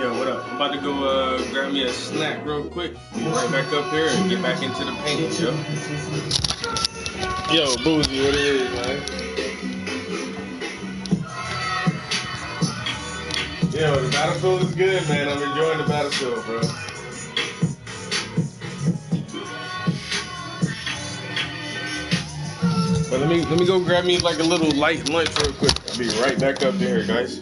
Yo, what up? I'm about to go grab me a snack real quick. Be right back up here and get back into the painting, yo. Yo, Boozy, what it is, man? Yo, the Battlefield is good, man. I'm enjoying the Battlefield, bro. But let me go grab me like a little light lunch real quick. I'll be right back up there, guys.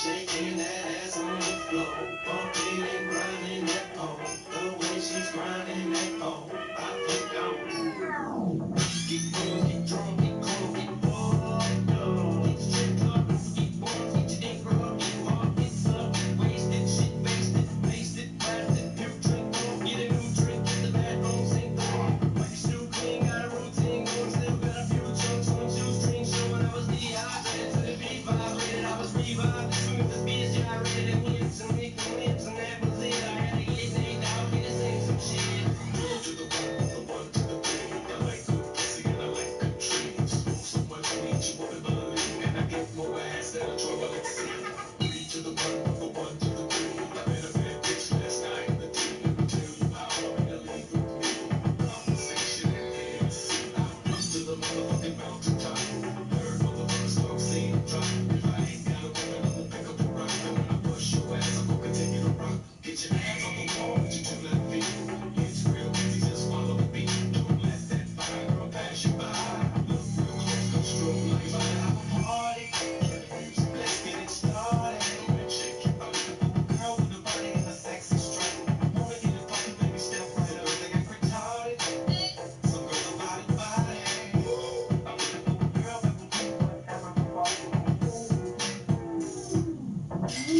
Shaking that ass on the floor, bumping and grinding that pole. The way she's grinding that pole, I think I'm get drunk, get drunk, get cold, get fucked up. Get strip club, get bumped, get your ink rub, get hard, get sucked, get wasted, shit wasted, wasted, blasted, new drink on, get a new drink, get the bathroom sink on. Wipe your shoe clean, got a routine going, still got a few chunks on shoestrings showing I was dehydrated to the beat vibrated, I was revived as soon as the beat gyrated and hit some licking lips and that was it. I had to get naked out, get to sing some shit. To the one to the three. I like good pussy and I like good trees. Smoke so much weed you wouldn't believe, and I get more ass than a toilet seat. Three to the one to the three. I met a bad bitch last night in the D. Let me tell you how I'm gonna leave with me. Conversation and fantasy. Up to the motherfucking mountaintop. Heard motherfuckers talk, see them drop. If I ain't got a woman, I'ma pick up a rock. And when I bust your ass, I'm gonna continue to rock. Get your hands on the wall with your 2 left feet. It's real easy, just follow the beat. Don't let that fire girl pass you by. Look real close, go strobe like fire. Have a party, let's get it started. Go and shake it. I'm looking for a girl with a body and a sexy strut. Wanna get it funky, baby, step right up. They got retarded. Some girls are body. I'm looking for a girl that will do whatever the fuck. Come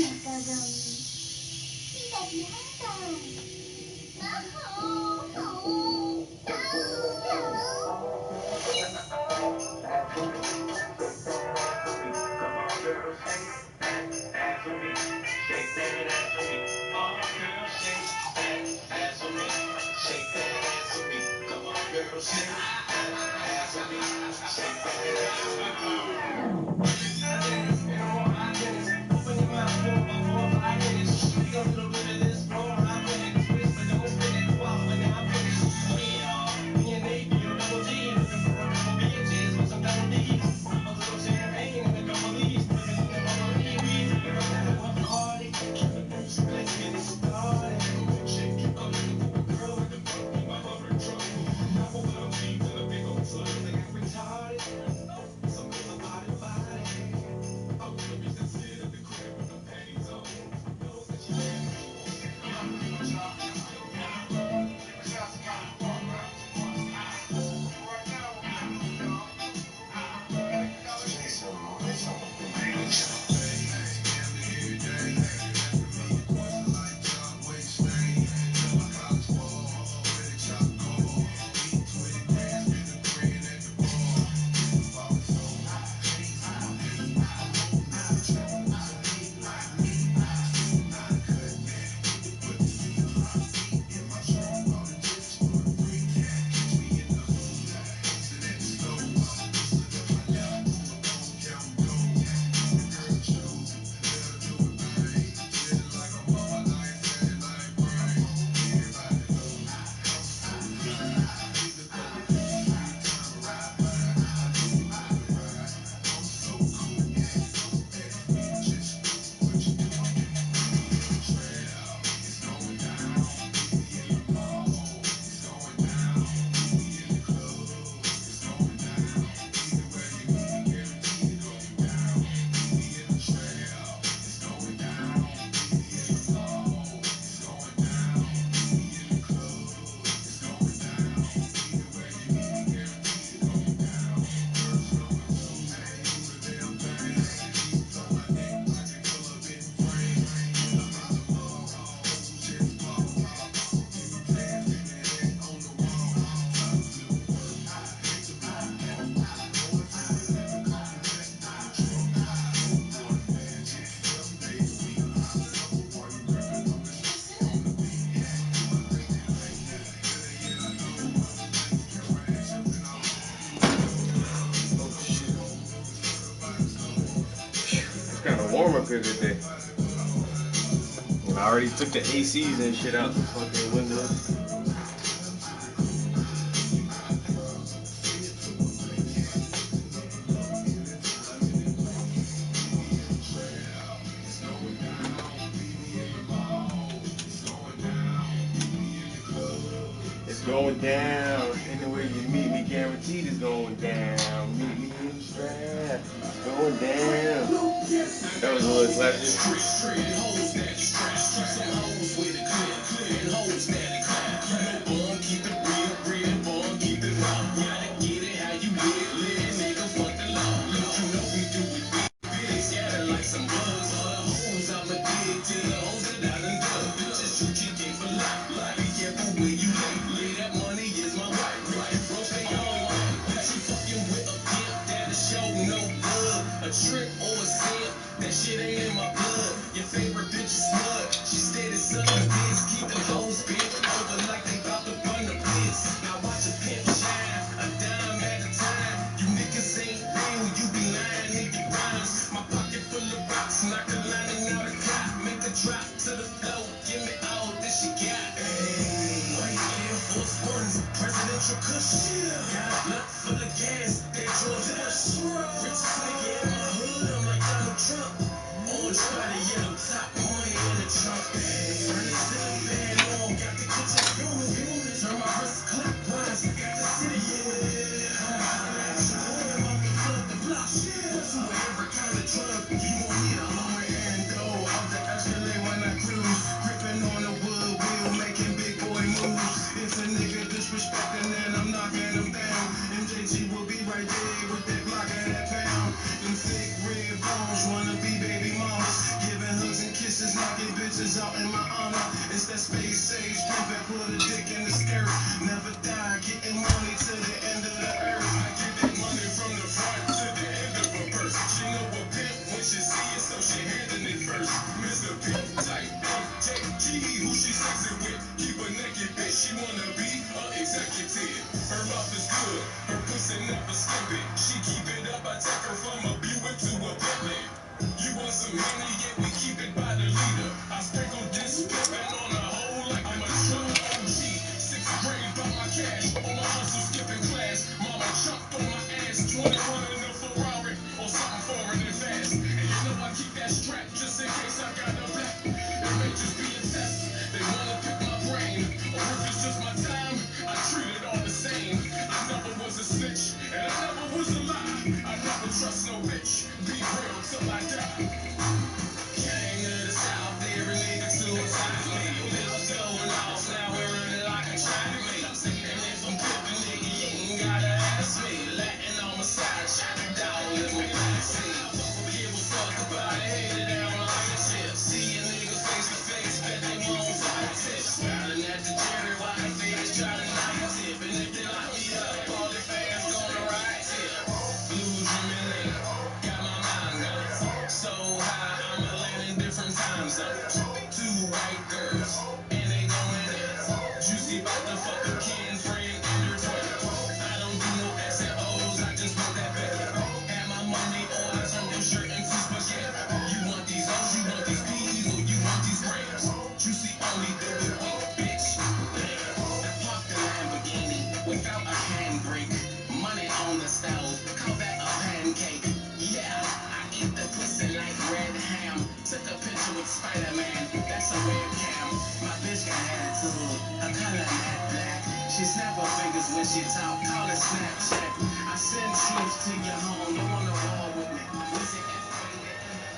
on, girl, shake that ass for me. Shake that ass for me. Oh, girl, shake that ass for me. Shake that ass for me. Come on, girl, shake that ass for me. Shake that ass for me. Open your mouth for about 4 or 5 minutes. Take a little bit of this, blow around with it. Twist, but don't spit it. Swallow it, now I'm finished. Yeah, me and Nate, you double G. Looking for a couple bitches with some double D's. A little champagne and a couple leaves. Living in the Miami Beach. We're gonna have a party. Cue the music, let's get it started. Go and shake it. I'm looking for a girl that can fuck me my hover truck. Couple little G's and fucker of the day. And I already took the ACs and shit out the fucking windows. It's going down. Anywhere you meet me, guaranteed it's going down. Meet me in the strap. It's going down. That was a little classic. A trick or a sip, that shit ain't in my blood. Your favorite bitch is smut. She steady sucking dicks, keep them hoes bent over like they bout to run the piss. Now watch a pimp shine, a dime at a time. You niggas ain't real, you be lying, nigga rhymes. My pocket full of rocks, knock a line out a cop, make a drop to the floor. Give me all that she got. Hey, white Air Force Ones, presidential kush. Got a blunt full of gas, that George Bush. Richest nigga in my hood, I'm like Donald Trump. Orange body, yellow top, money in the trunk. Turn the ceiling fan on, got the kitchen fuming. Turn my wrist clockwise, got the city moving. I'm hollering at you, I'm about to flood the block. What's with every kind of drug? You gon' need a Hummer and dough. Off the Escalade when I cruise, gripping on the wood wheel, making big boy moves. If a nigga disrespecting, then I'm knocking him down. MJG will be right there with that block and that pound. Them thick red bones wanna be baby mamas, giving hugs and kisses, knocking bitches out in my honor. It's that space age pimpin', put a dick in the skirt. Never die, getting money to the end of the earth. I get that money from the front to the end of a purse. She know a pimp when she see it, so she handing it first. Mr. Pimp type MJG, who she sexing with? Keep a naked bitch, she wanna be a executive. Her mouth is good, her pussy never skimpy. She keep it up, I take her from a Buick to a Bentley. You want some money, yeah, we keep it by the liter. I sprinkle this pimpin' on a hole like I'm a drug OG. Sixth grade, bought my cash, on my hustle skipping class. Mama jumped on my ass, 21 in a Ferrari, or something foreign and fast. And you know I keep that strap just in case I got a black. It may just be a test, they wanna pick my brain. Or if it's just my time, I treat it all the same. I never was a snitch, and I never was a lie. I never trust no bitch, be real till I die. King of the South, every nigga suicide me. Bills going off, now we're running like a traffic me. And if I'm pimping, nigga, you ain't gotta ask me. Latin on my side, shot it down in my backseat. Give a fuck about it, hate it down like a chip. See a nigga face to face, bet they won't fight tip. Smiling at the Jerry White face, try to night tip. And if they lock me up, all the fans gonna ride tip. Blue dreaming late, got my mind gone. So high, I'ma land in different time zones. Two white girls, and they going in. Juicy about to fuck a kin friend and her twin. I don't do no X and O's, I just want that back. Had my money or I turn your shirt into spaghetti. You want these O's, you want these P's, or you want these grams? Juicy only do it with bitch. I parked the Lamborghini without a handbrake. Money on the stove, call that a pancake. Yeah, I eat the pussy like red ham. Took a picture with Spider-Man, that's a webcam. My bitch got attitude, her color matte black. She snap her fingers when she talk, call it Snapchat. I send troops to your home, don't wanna war with me. Was it F-rated in the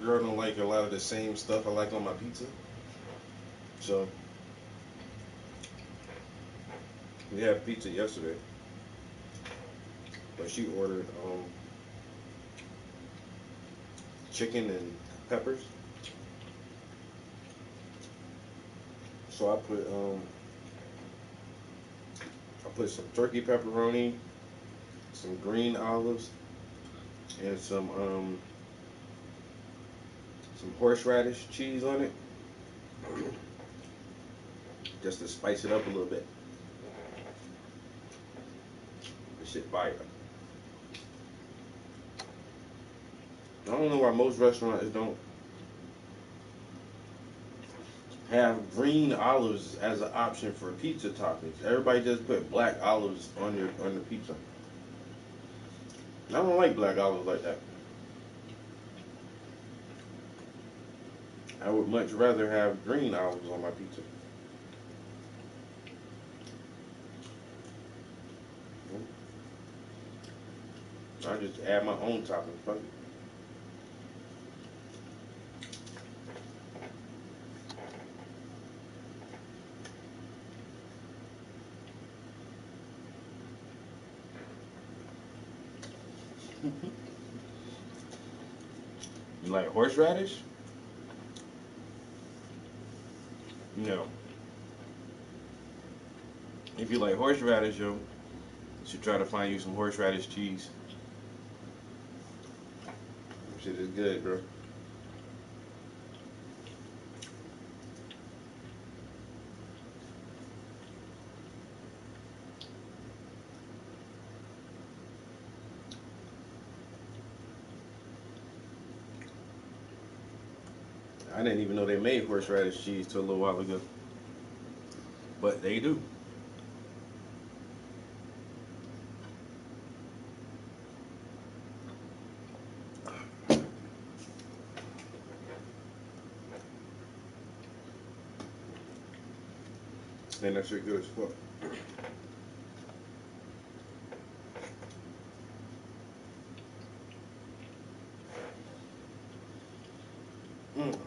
girl don't like a lot of the same stuff I like on my pizza. So we had pizza yesterday, but she ordered chicken and peppers. So I put some turkey pepperoni, some green olives, and some horseradish cheese on it, just to spice it up a little bit. This shit fire. I don't know why most restaurants don't have green olives as an option for pizza toppings. Everybody just put black olives on the pizza. I don't like black olives like that. I would much rather have green olives on my pizza. I just add my own toppings. Fuck it. You like horseradish? No. If you like horseradish, yo, you should try to find you some horseradish cheese. Shit is good, bro. I didn't even know they made horseradish cheese till a little while ago, but they do. And that shit good as fuck. Mm.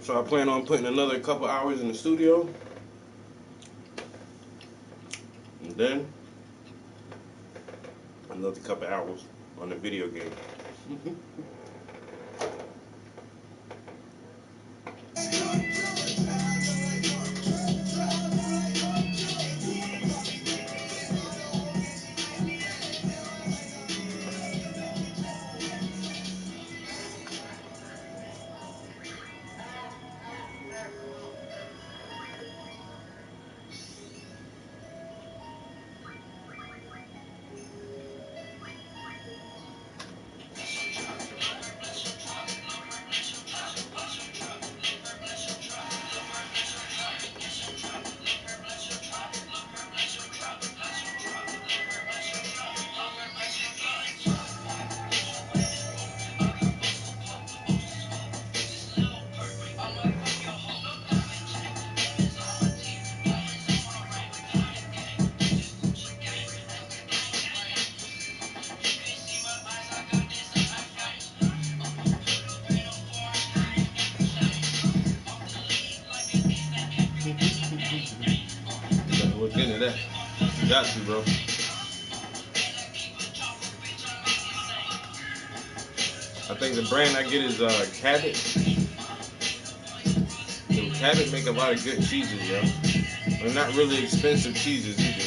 So I plan on putting another couple hours in the studio, and then another couple hours on the video game. You gotta look into that. You got to, bro. I think the brand I get is Cabot. Yo, Cabot make a lot of good cheeses, yo. They're not really expensive cheeses either.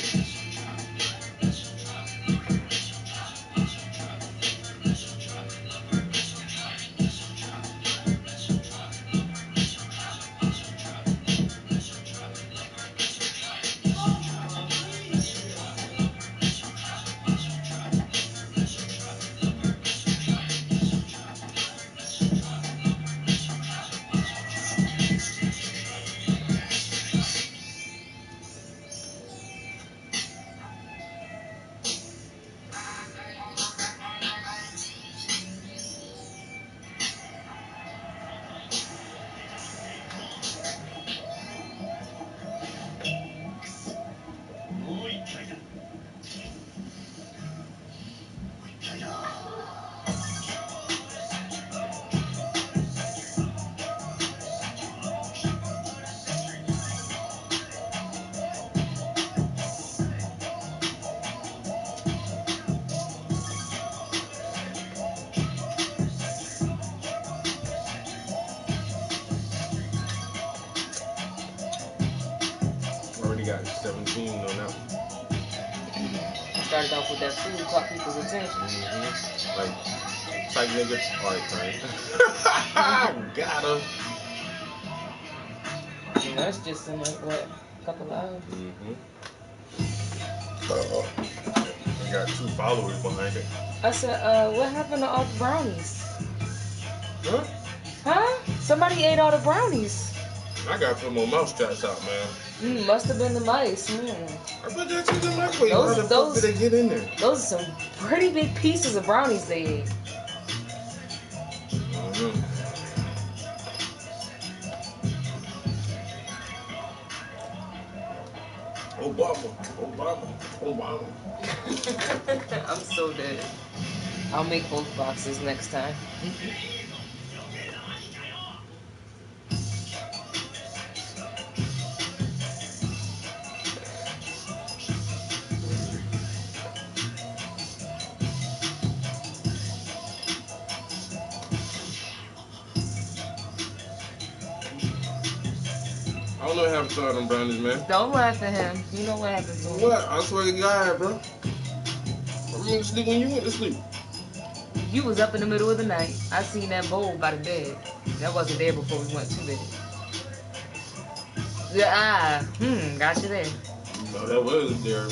started off with that food, caught people's attention. Like, type nigga. Alright, fine. Got him. And that's just in like, what, a couple hours? I got 2 followers behind it. I said, what happened to all the brownies? Huh? Huh? Somebody ate all the brownies. I gotta put more mouse traps out, man. Must have been the mice. I put that shit in my plate. How the fuck did they get in there? Those are some pretty big pieces of brownies they ate. Obama. I'm so dead. I'll make both boxes next time. I don't know what happened to all them brownies, man. Don't laugh at him. You know what happened to him. What? I swear to God, bro. I went to sleep when you went to sleep. You was up in the middle of the night. I seen that bowl by the bed. That wasn't there before we went to bed. Got you there. No, that was there.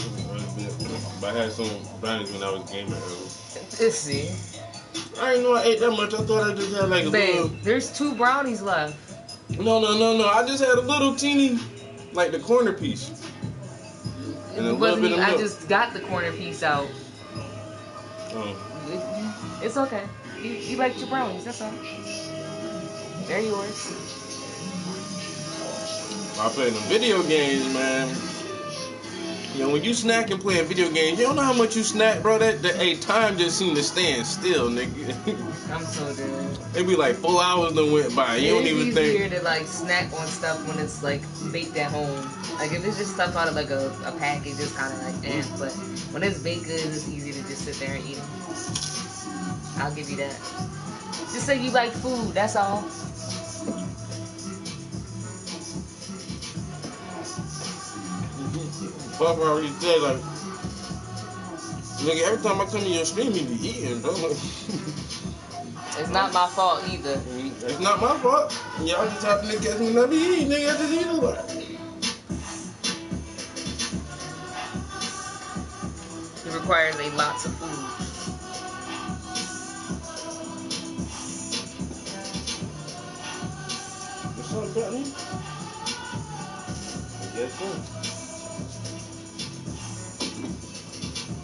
But I had some brownies when I was gaming earlier. Let's see. I didn't know I ate that much. I thought I just had like a little. There's 2 brownies left. No. I just had a little teeny, like the corner piece. And a little bit of milk. I just got the corner piece out. It's okay. You liked your brownies, that's all. They're yours. I play the video games, man. You know, when you snack and playing video games, you don't know how much you snack, bro. That time just seemed to stand still, nigga. I'm so dead. It be like 4 hours done went by. You don't even think. It's easier to like snack on stuff when it's like baked at home. Like if it's just stuff out of like a package, it's kind of like But when it's baked good, it's easy to just sit there and eat them. I'll give you that. Just say you like food. That's all. Puff already said, like, nigga, every time I come to your stream, you be eating, bro. It's not my fault either. It's not my fault. Y'all just happen to catch me when I be eating, nigga. I just eat a lot. It requires a lot of food. What's up, Brittany? I guess so.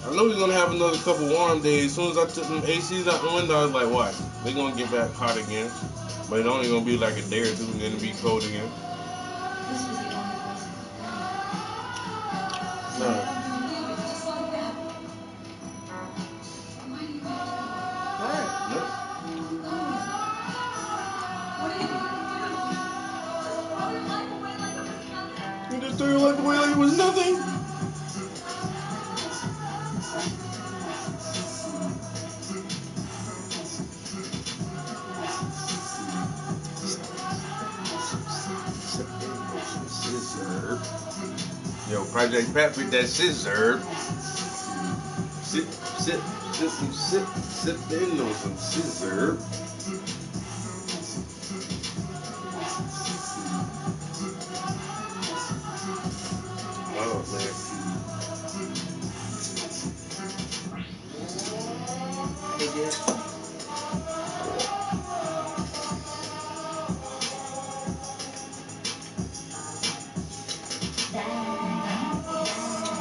I know we're gonna have another couple warm days. As soon as I took them ACs out the window, I was like, watch, they're gonna get back hot again. But it's only gonna be like a day or 2 and then it'll be cold again. No. You just threw it like away like it was nothing. Yo, Project Pat with that scissor. Sip in on some scissor. Oh man. They did.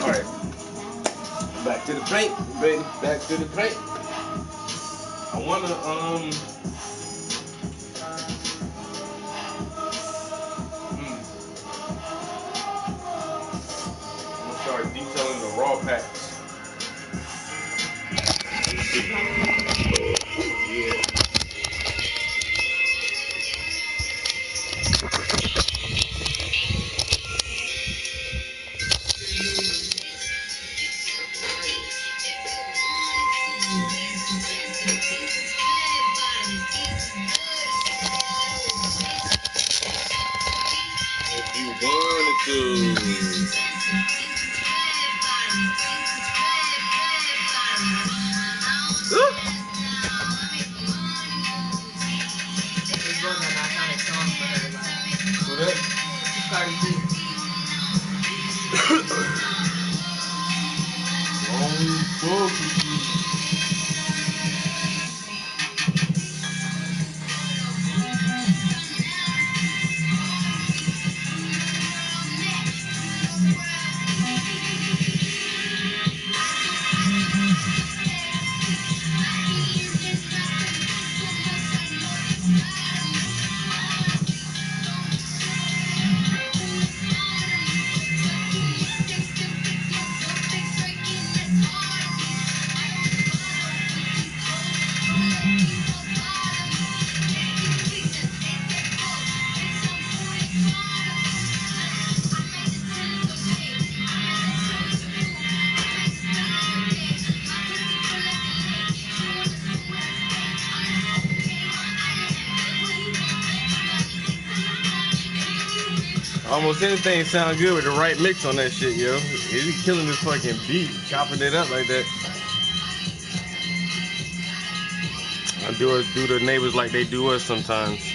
Alright. Back to the paint, baby. Back to the paint. I wanna I'm gonna start detailing the raw packs. Yeah. If you wanted to. Almost anything sound good with the right mix on that shit, yo. He be killing this fucking beat, chopping it up like that. I do the neighbors like they do us sometimes.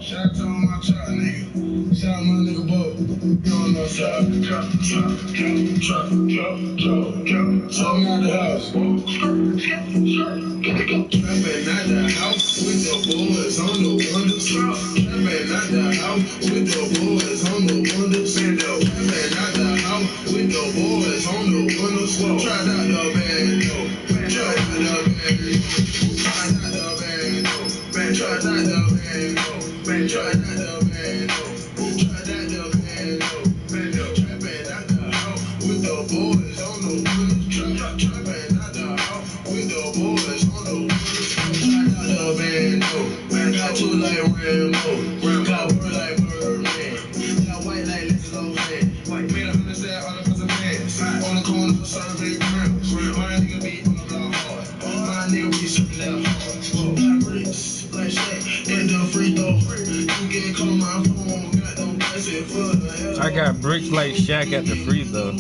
Shout out to my trap nigga. Shout out my nigga Bo. You don't know trap. I'm out the house. Trapping out the house with the boys on the windows. Trapping out the house with the boys on the windows. Trapping out the house with the boys on the windows. Try out the bando. Try out the bando. Try out the bando. Try out the bando. Man, try that the bando. Try that the bando. Trapping out the house with the boys on the windows. Trapping out the house with the boys on the windows. Try out the bando. Man, got two like Rambo. Got word like Birdman. Got white like Lizzo fan. Made 100 set all the pussy fans. On the corner serving grams. My nigga be on the block hard. My nigga be serving that hard. Got bricks like Shaq. And the free throw. I got bricks like Shaq at the free throw.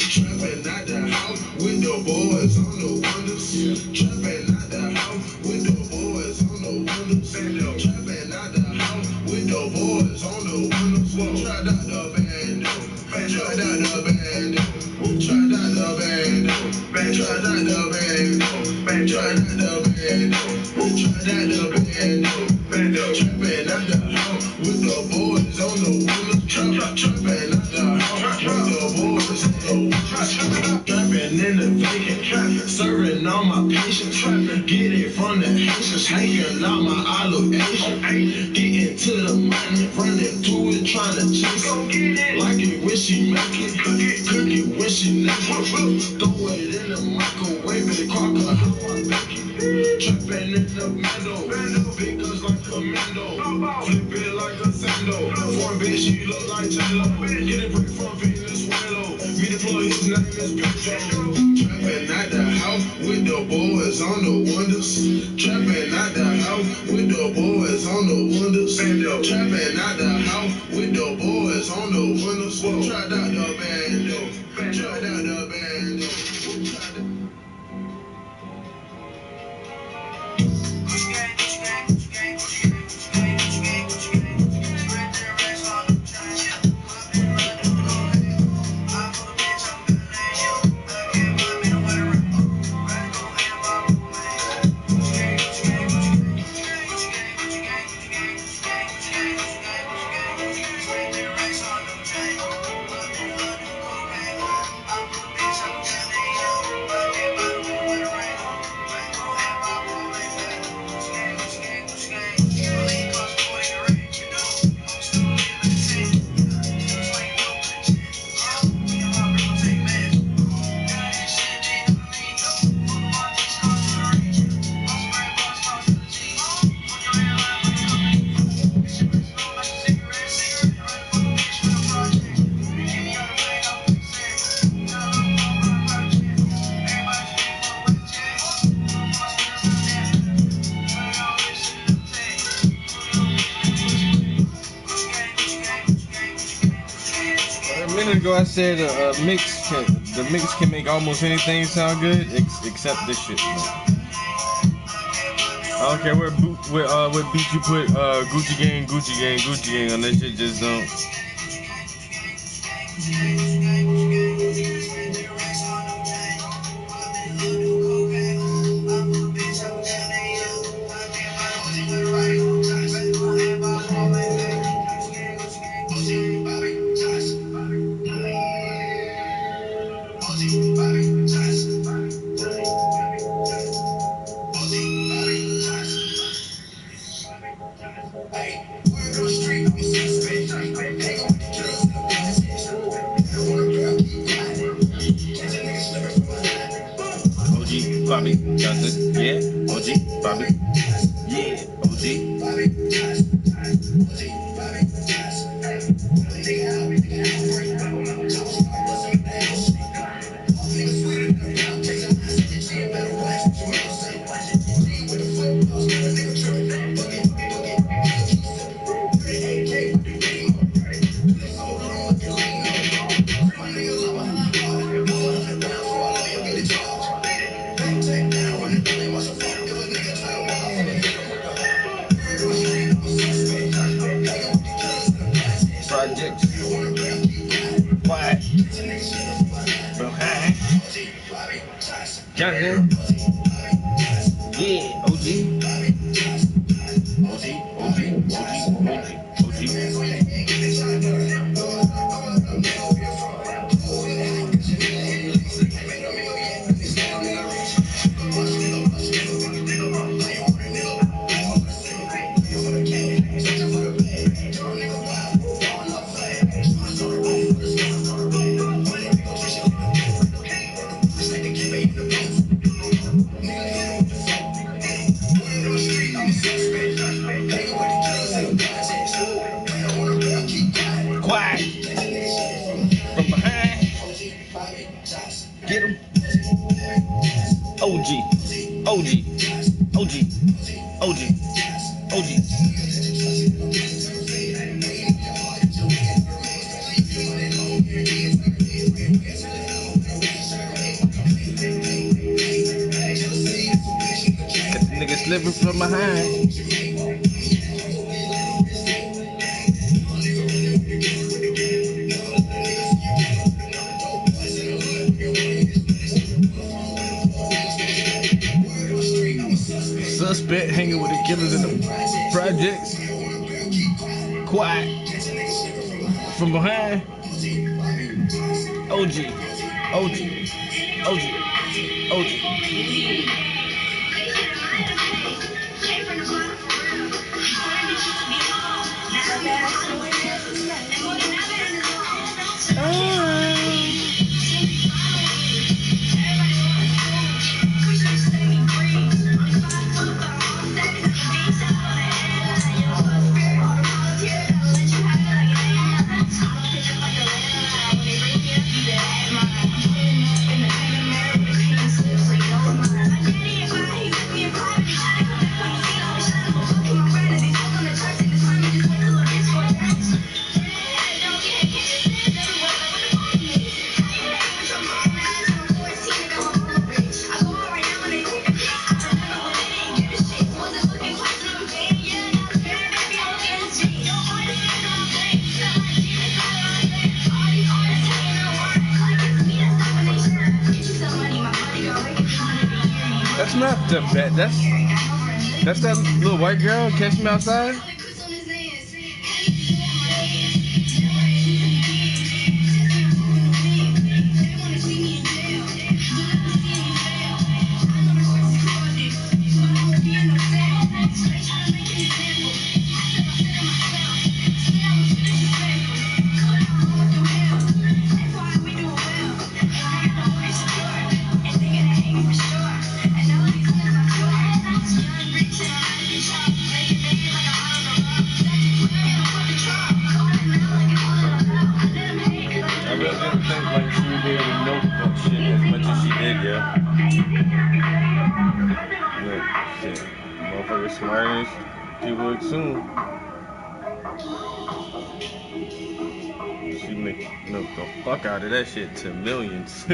Trapping out the house with the boys on the windows. Trapping out the house with the boys on the windows. Trapping out the house with the boys on the windows. Try out the bando. Try out the bando. Try out the bando. Try out the bando. Try out the bando. Try out the bando. Trapping out the house with the boys on the windows. Trapping out the house with the boys on the windows. Trapping in the vacant, serving all my patients. Get it from the Haitians, hanging out my allocation. Getting to the money, running to it, trying to chase it. Like it when she make it, cook it when she naked. Throw it in the microwave, it crocker, how I bake it. Trapping in the middle, big guns like Commando. Flip it like a sando. Foreign bitch, she look like J-Lo. Get it brick from Venezuela. Me deploy, his name is Pedro. Trapping out the house with the boys on the windows. Trapping out the house with the boys on the windows. Trapping out the house with the boys on the windows. Try out the bando. Try out the bando. Ago I said the mix can make almost anything sound good except this shit. Man. I don't care what beat you put Gucci Gang on that shit, just don't. OG, Bobby Johnson, yeah. OG, Bobby, yeah. OG. Project. Quiet. Behind. Johnson. Yeah, OG. Quiet. From behind. Get him. OG. OG. OG. OG. OG. Got the nigga slipping from behind. Suspect hanging with the killers in the projects. Quiet. From behind. OG. OG. OG. OG. That's not the bad. That's that little white girl. Catch Me Outside. Motherfucker smart as she would soon. She make the fuck out of that shit to millions.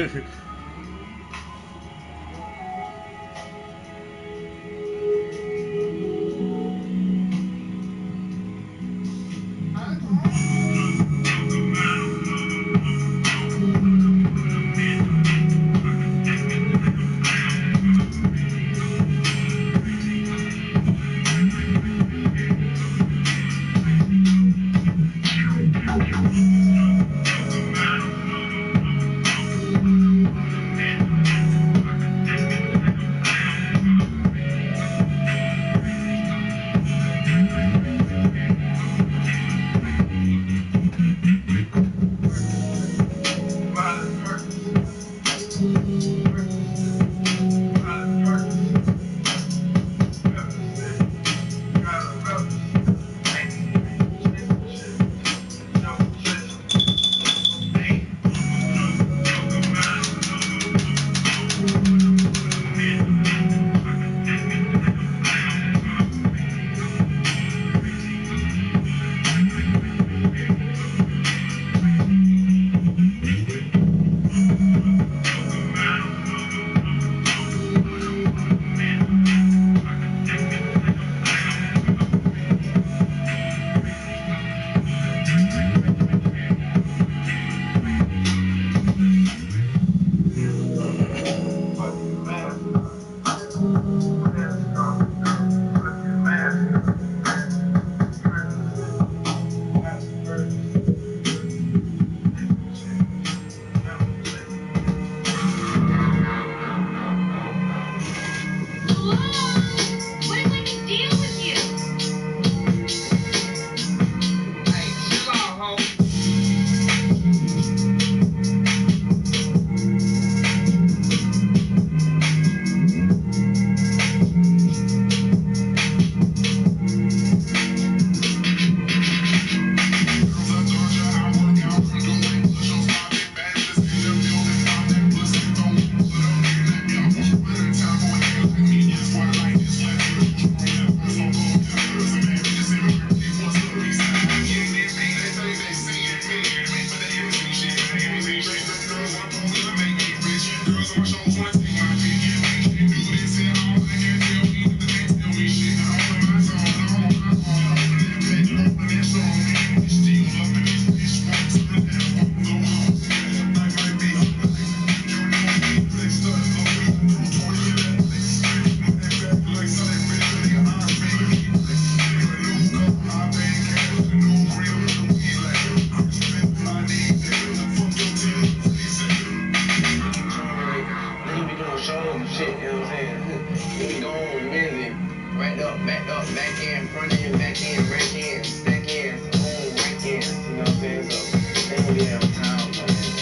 Back up, back in, front end, back in, back in, back in, boom, back in. You know what I'm saying? So they gonna be having time on this.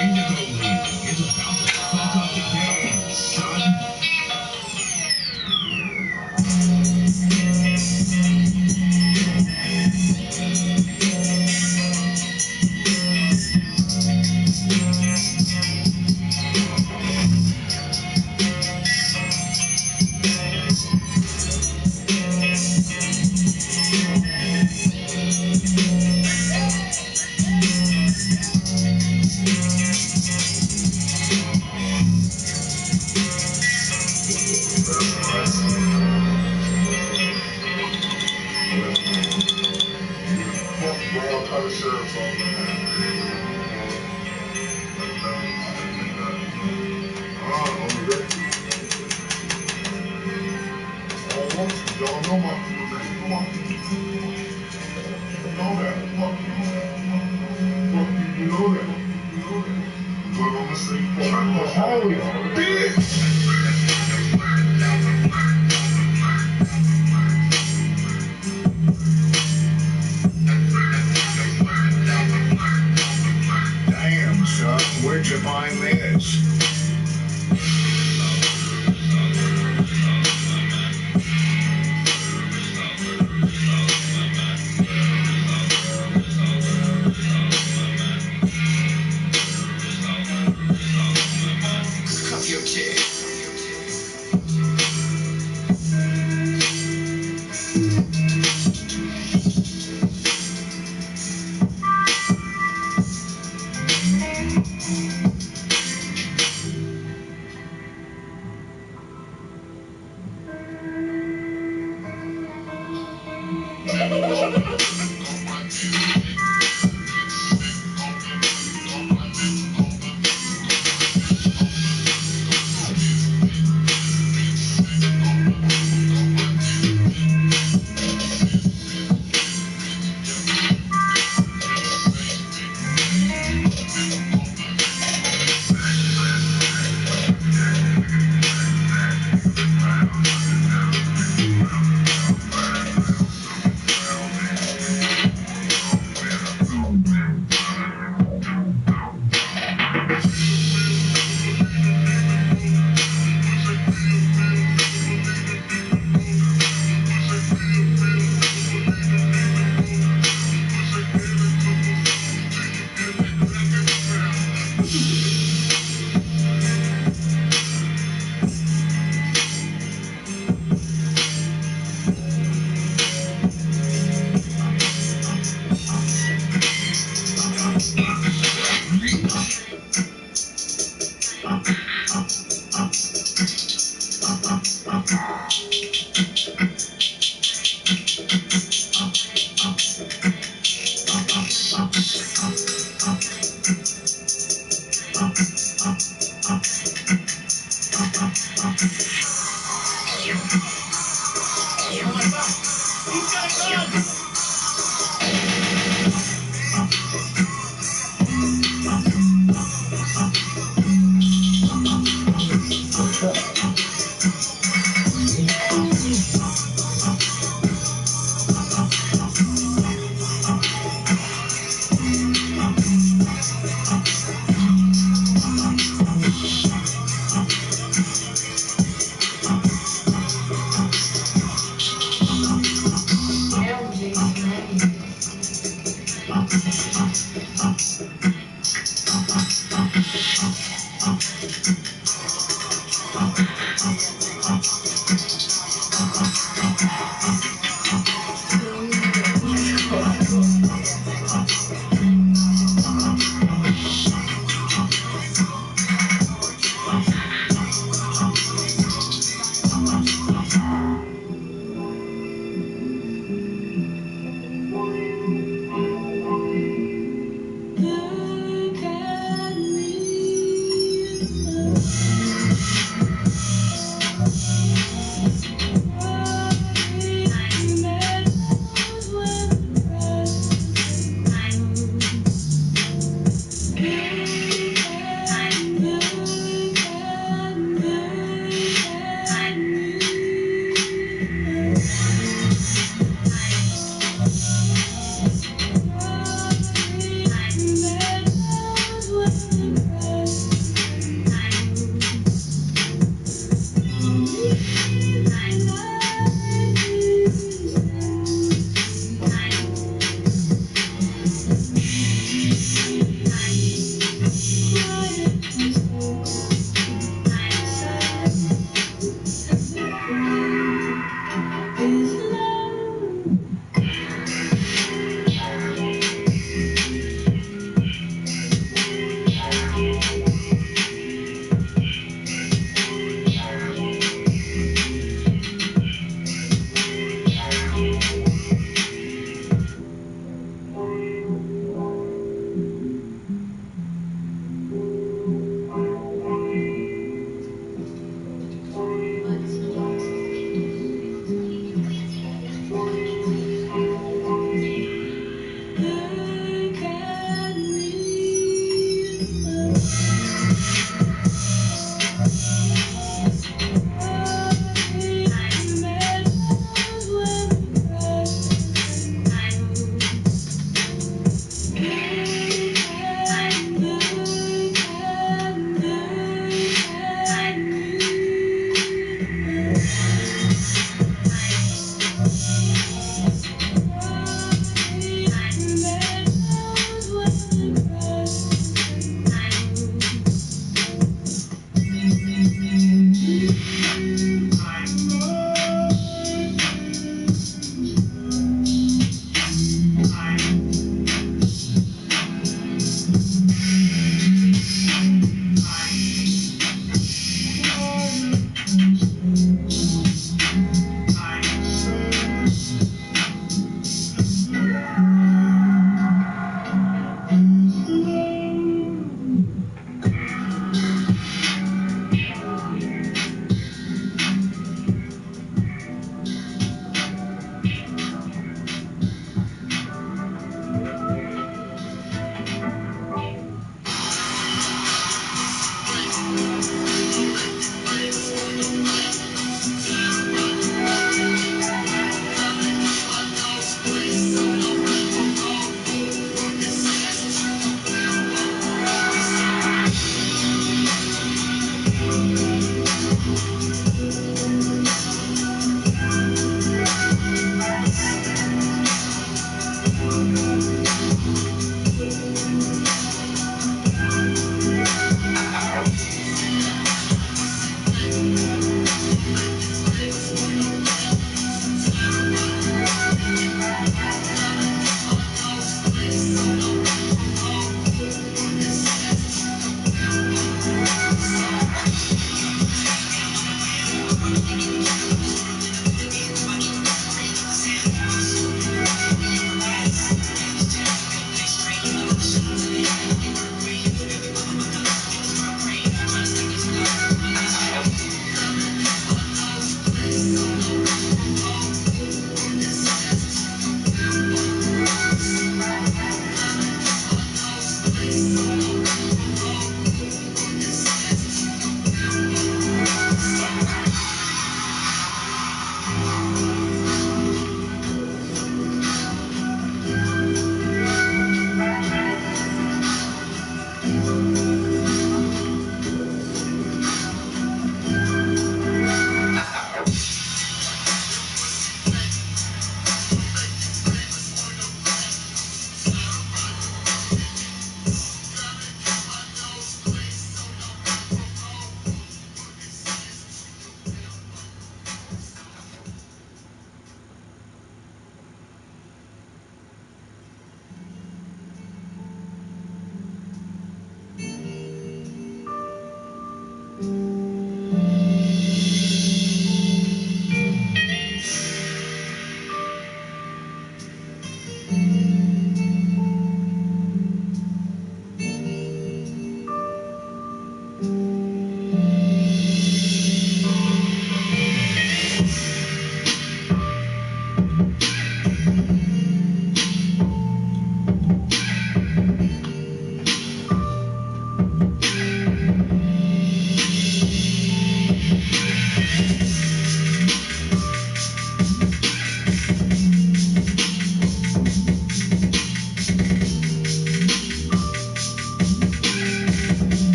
Indigo League is about to fuck up the game, son.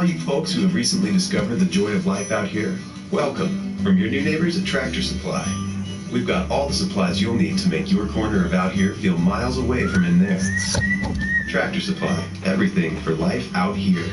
All you folks who have recently discovered the joy of life out here, welcome from your new neighbors at Tractor Supply. We've got all the supplies you'll need to make your corner of out here feel miles away from in there. Tractor Supply, everything for life out here.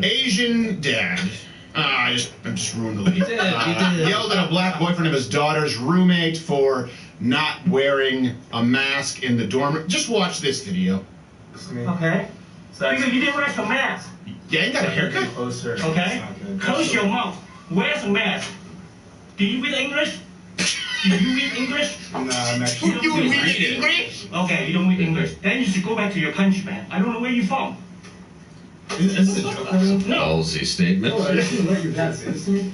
Asian dad. I just ruined the lead. You did. Yelled at a black boyfriend of his daughter's roommate for not wearing a mask in the dorm. Just watch this video. Okay. So because you didn't wear some mask. You ain't got a haircut? Closer. Okay. Close your mouth. Wear some mask. Do you read English? Do you read English? No, I'm actually. You read English? Okay, you don't read English. Then you should go back to your country, man. I don't know where you're from. Is this a joke? No. Ballsy statement. I just didn't let you pass it. This to me?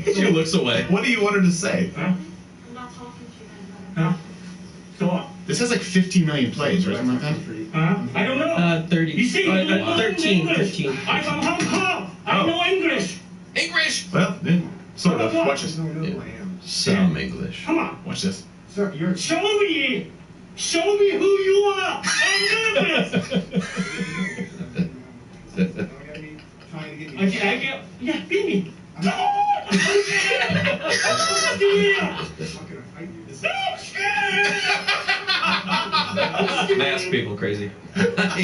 She looks away. What do you want her to say? Huh? I'm not talking to you anymore. Huh? So what? This has like 50 million plays, right? Something like that? Huh? I don't know. 30. You see, you don't know 13. English. 13. I'm from Hong Kong. I know English. English! Well, yeah, Sort of. Watch this. Some English. Come on. Watch this. Sir, you're. Show me. Show me who you are. I'm nervous. Okay, yeah, beat me. Come on. I'm scared. I'm scared. Mask people crazy. Xi Jinping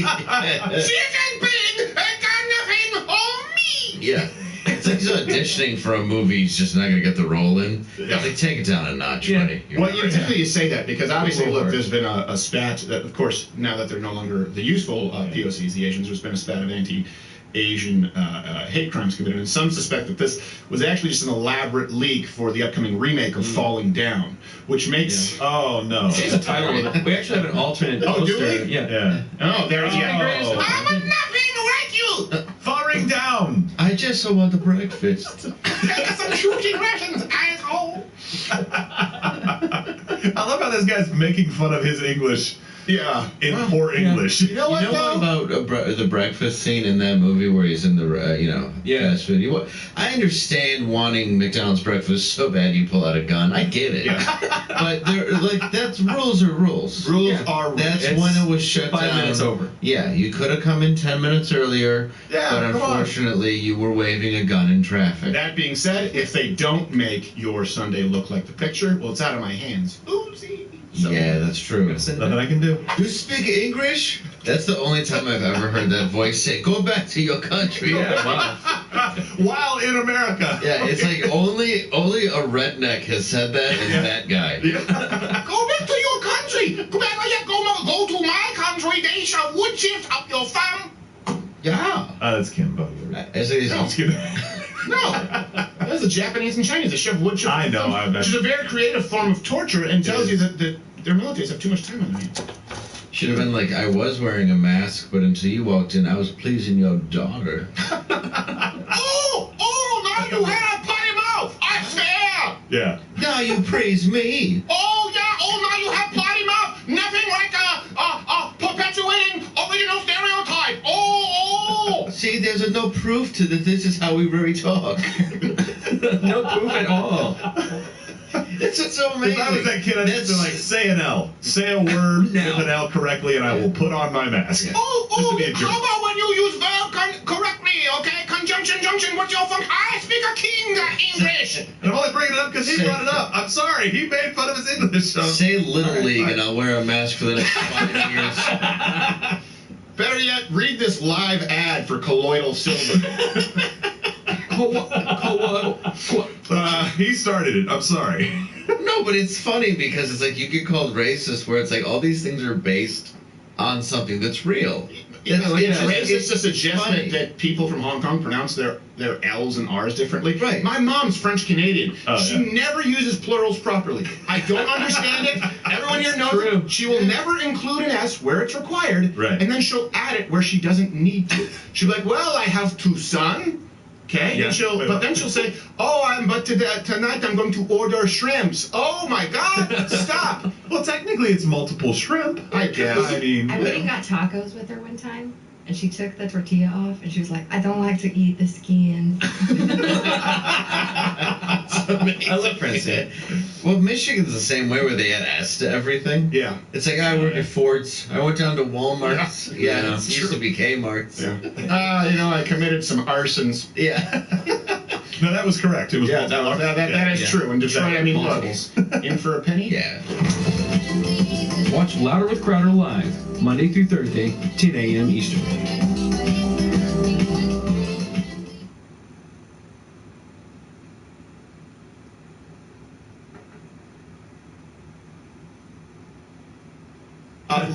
ain't got nothing on me! Yeah. It's like he's auditioning for a movie he's just not going to get the role in. Yeah. Like, take it down a notch, Yeah. buddy. You're Well, right. you typically you say that because obviously, look, Lord. there's been a spat that, of course, now that they're no longer the useful POCs, the Asians, there's been a spat of anti-Asian hate crimes committed, and some suspect that this was actually just an elaborate leak for the upcoming remake of Falling Down, which makes Oh, no. Change the title of it. We actually have an alternate Oh, do poster. we? Yeah. Yeah. oh, there's Oh. I'm nothing like you. Falling down. I just want the breakfast. Take some shooting rations, asshole. I love how this guy's making fun of his English Yeah. in poor English. You know what? You know though? what about the breakfast scene in that movie where he's in the, Yeah. fast food? I understand wanting McDonald's breakfast so bad you pull out a gun. I get it. But that's rules are rules. Rules are rules. That's It's when it was shut 5 down. minutes over. Yeah, you could have come in 10 minutes earlier, Yeah, but come on. unfortunately you were waving a gun in traffic. That being said, if they don't make your Sunday look like the picture, well, it's out of my hands. Oopsie. So, Yeah, that's true. Nothing I can do. You speak English? That's the only time I've ever heard that voice say, go back to your country. Yeah, wow. While in America. Yeah, it's like only a redneck has said that, and that guy. Go back to your country. Go back. Go to my country. They shall wood shift up your farm. Yeah. That's Kimbo. As it is, No. Just kidding. No, that's the Japanese and Chinese. They shove wood chip. I know, I bet. Which is a very creative form of torture and tells you that their militaries have too much time on their hands. should have been like, I was wearing a mask, but until you walked in, I was pleasing your daughter. Oh, now you have potty mouth. I swear. Yeah. Now you praise me. Oh, now you have potty mouth. Nothing like perpetuating original stereotype. Oh. See, there's no proof to that this is how we really talk. No proof at all. It's just so amazing. If I was that kid, I'd just be like, say an L. Say a word with an L correctly, and I will put on my mask. Just to be a jerk. How about when you use verb correctly, okay? Conjunction, junction, what's your function? I speak a king English. And I'm only bringing it up because he brought it up. I'm sorry. He made fun of his English. So. Say Little League, and I'll wear a mask for the next 5 years. Better yet, read this live ad for colloidal silver. He started it. I'm sorry. No, but it's funny because it's like you get called racist where it's like all these things are based on something that's real. It's a suggestion funny. that people from Hong Kong pronounce their L's and R's differently. Right. My mom's French Canadian. Oh, She yeah. never uses plurals properly. I don't understand it. Everyone here knows True. it. She will never include an S where it's required, Right. and then she'll add it where she doesn't need to. She'll be like, "Well, I have 2 sons." Okay, Yeah. but then she'll say, "Oh, tonight I'm going to order shrimps." Oh my God! Stop. Well, technically, it's multiple shrimp. I guess. I mean, I went and got tacos with her one time. and she took the tortilla off, and she was like, "I don't like to eat the skin." I love Francine. Well, Michigan's the same way where they add S to everything. Yeah. It's like I work at Ford's. I went down to Walmart's. Yeah, it's it used to be Kmart's. Yeah. I committed some arsons. Yeah. No, that was correct. It was that is true. In Detroit, I mean, look, in for a penny. Yeah. Watch Louder with Crowder live, Monday through Thursday, 10 a.m. Eastern.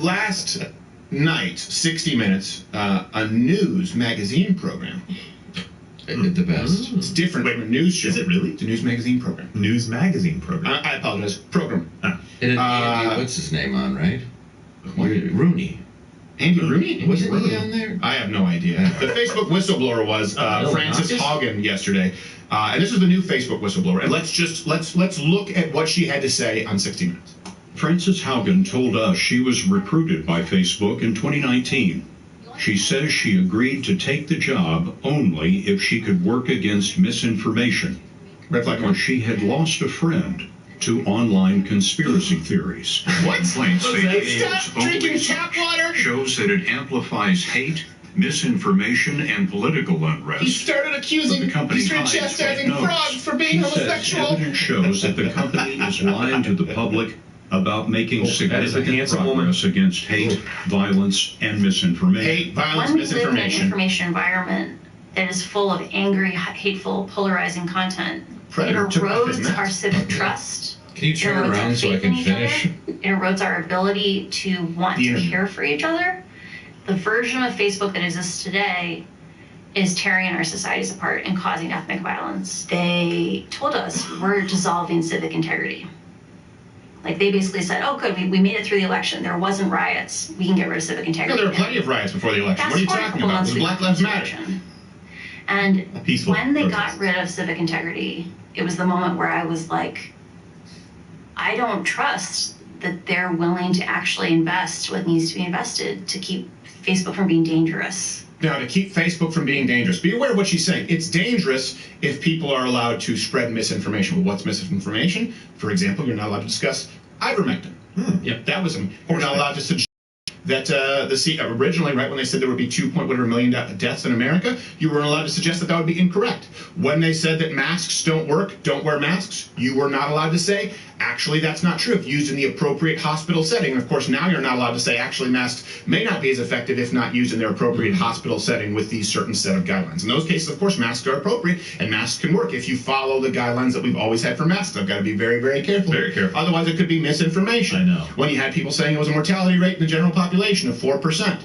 Last night, 60 Minutes, a news magazine program. The best. It's different from a news show. Is it really? It's a news magazine program. News magazine program. I apologize. Program. And Andy, what's his name on, right? Rooney. Andy Rooney? Wasn't he on there? I have no idea. The Facebook whistleblower was Frances Haugen yesterday, and this is the new Facebook whistleblower. And let's look at what she had to say on 60 Minutes. Frances Haugen told us she was recruited by Facebook in 2019. She says she agreed to take the job only if she could work against misinformation. Because she had lost a friend to online conspiracy theories. What? Stop drinking tap water? Shows that it amplifies hate, misinformation, and political unrest. He started accusing, he started chastising frogs for being homosexual. Evidence shows that the company is lying to the public about making significant progress against hate, violence, and misinformation. Hate, violence, when we live in an misinformation. information environment that is full of angry, hateful, polarizing content, Predator it took off his erodes mask. our civic trust. Can you turn It erodes our around so I faith can in each finish? other. It erodes our ability to want The to internet. care for each other. The version of Facebook that exists today is tearing our societies apart and causing ethnic violence. They told us we're dissolving civic integrity. Like they basically said, oh good, we made it through the election. There wasn't riots. We can get rid of civic No, integrity. there were plenty of riots before the election. Fast What are you forward a talking couple about? It months was Black ago, Lives Matter. And peaceful when they protest. got rid of civic integrity, it was the moment where I was like, I don't trust that they're willing to actually invest what needs to be invested to keep Facebook from being dangerous. Now, to keep Facebook from being dangerous, be aware of what she's saying. It's dangerous if people are allowed to spread misinformation. Well, what's misinformation? For example, you're not allowed to discuss ivermectin. Yep. That was We're not allowed to suggest that originally, right when they said there would be 2 million deaths in America, you weren't allowed to suggest that that would be incorrect. When they said that masks don't work, don't wear masks, you were not allowed to say, actually, that's not true if used in the appropriate hospital setting. And of course, now you're not allowed to say, actually, masks may not be as effective if not used in their appropriate hospital setting with these certain set of guidelines. In those cases, of course, masks are appropriate and masks can work if you follow the guidelines that we've always had for masks. I've got to be very, very careful. Very careful. Otherwise, it could be misinformation. I know. When you had people saying it was a mortality rate in the general population of 4%.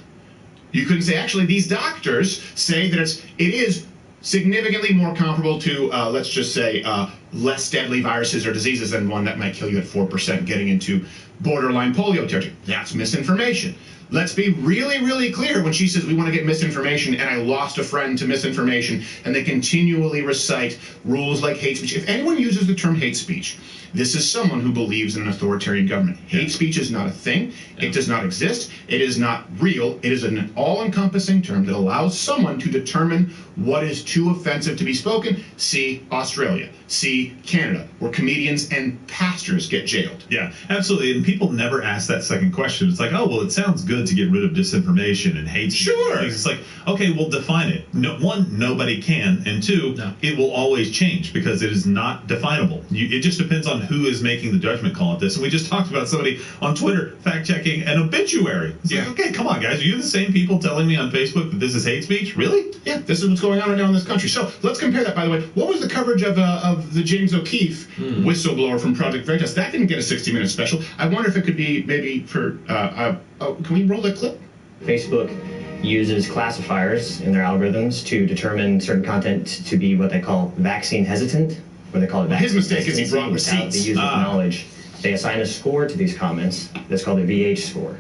You couldn't say, actually, these doctors say that it is significantly more comparable to, let's just say, less deadly viruses or diseases than one that might kill you at 4%, getting into borderline polio territory. That's misinformation. Let's be really, really clear when she says we want to get misinformation and I lost a friend to misinformation, and they continually recite rules like hate speech. If anyone uses the term hate speech, this is someone who believes in an authoritarian government. Hate speech is not a thing. It does not exist. It is not real. It is an all-encompassing term that allows someone to determine what is too offensive to be spoken. See Australia. See Canada, where comedians and pastors get jailed. Yeah, absolutely. And people never ask that second question. It's like, oh, well, it sounds good to get rid of disinformation and hate speech. Sure. It's like, okay, well, define it. No, one, nobody can. And two, it will always change because it is not definable. It just depends on who is making the judgment call at this. And we just talked about somebody on Twitter fact-checking an obituary. It's like, okay, come on, guys. Are you the same people telling me on Facebook that this is hate speech? Really? Yeah, this is what's going on right now in this country. So let's compare that, by the way. What was the coverage of the James O'Keefe whistleblower from Project Veritas? That didn't get a 60-minute special. I wonder if it could be maybe for, can we roll that clip? Facebook uses classifiers in their algorithms to determine certain content to be what they call vaccine hesitant, or they call it vaccine His mistake is he brought without receipts. the user's knowledge. They assign a score to these comments that's called the VH score,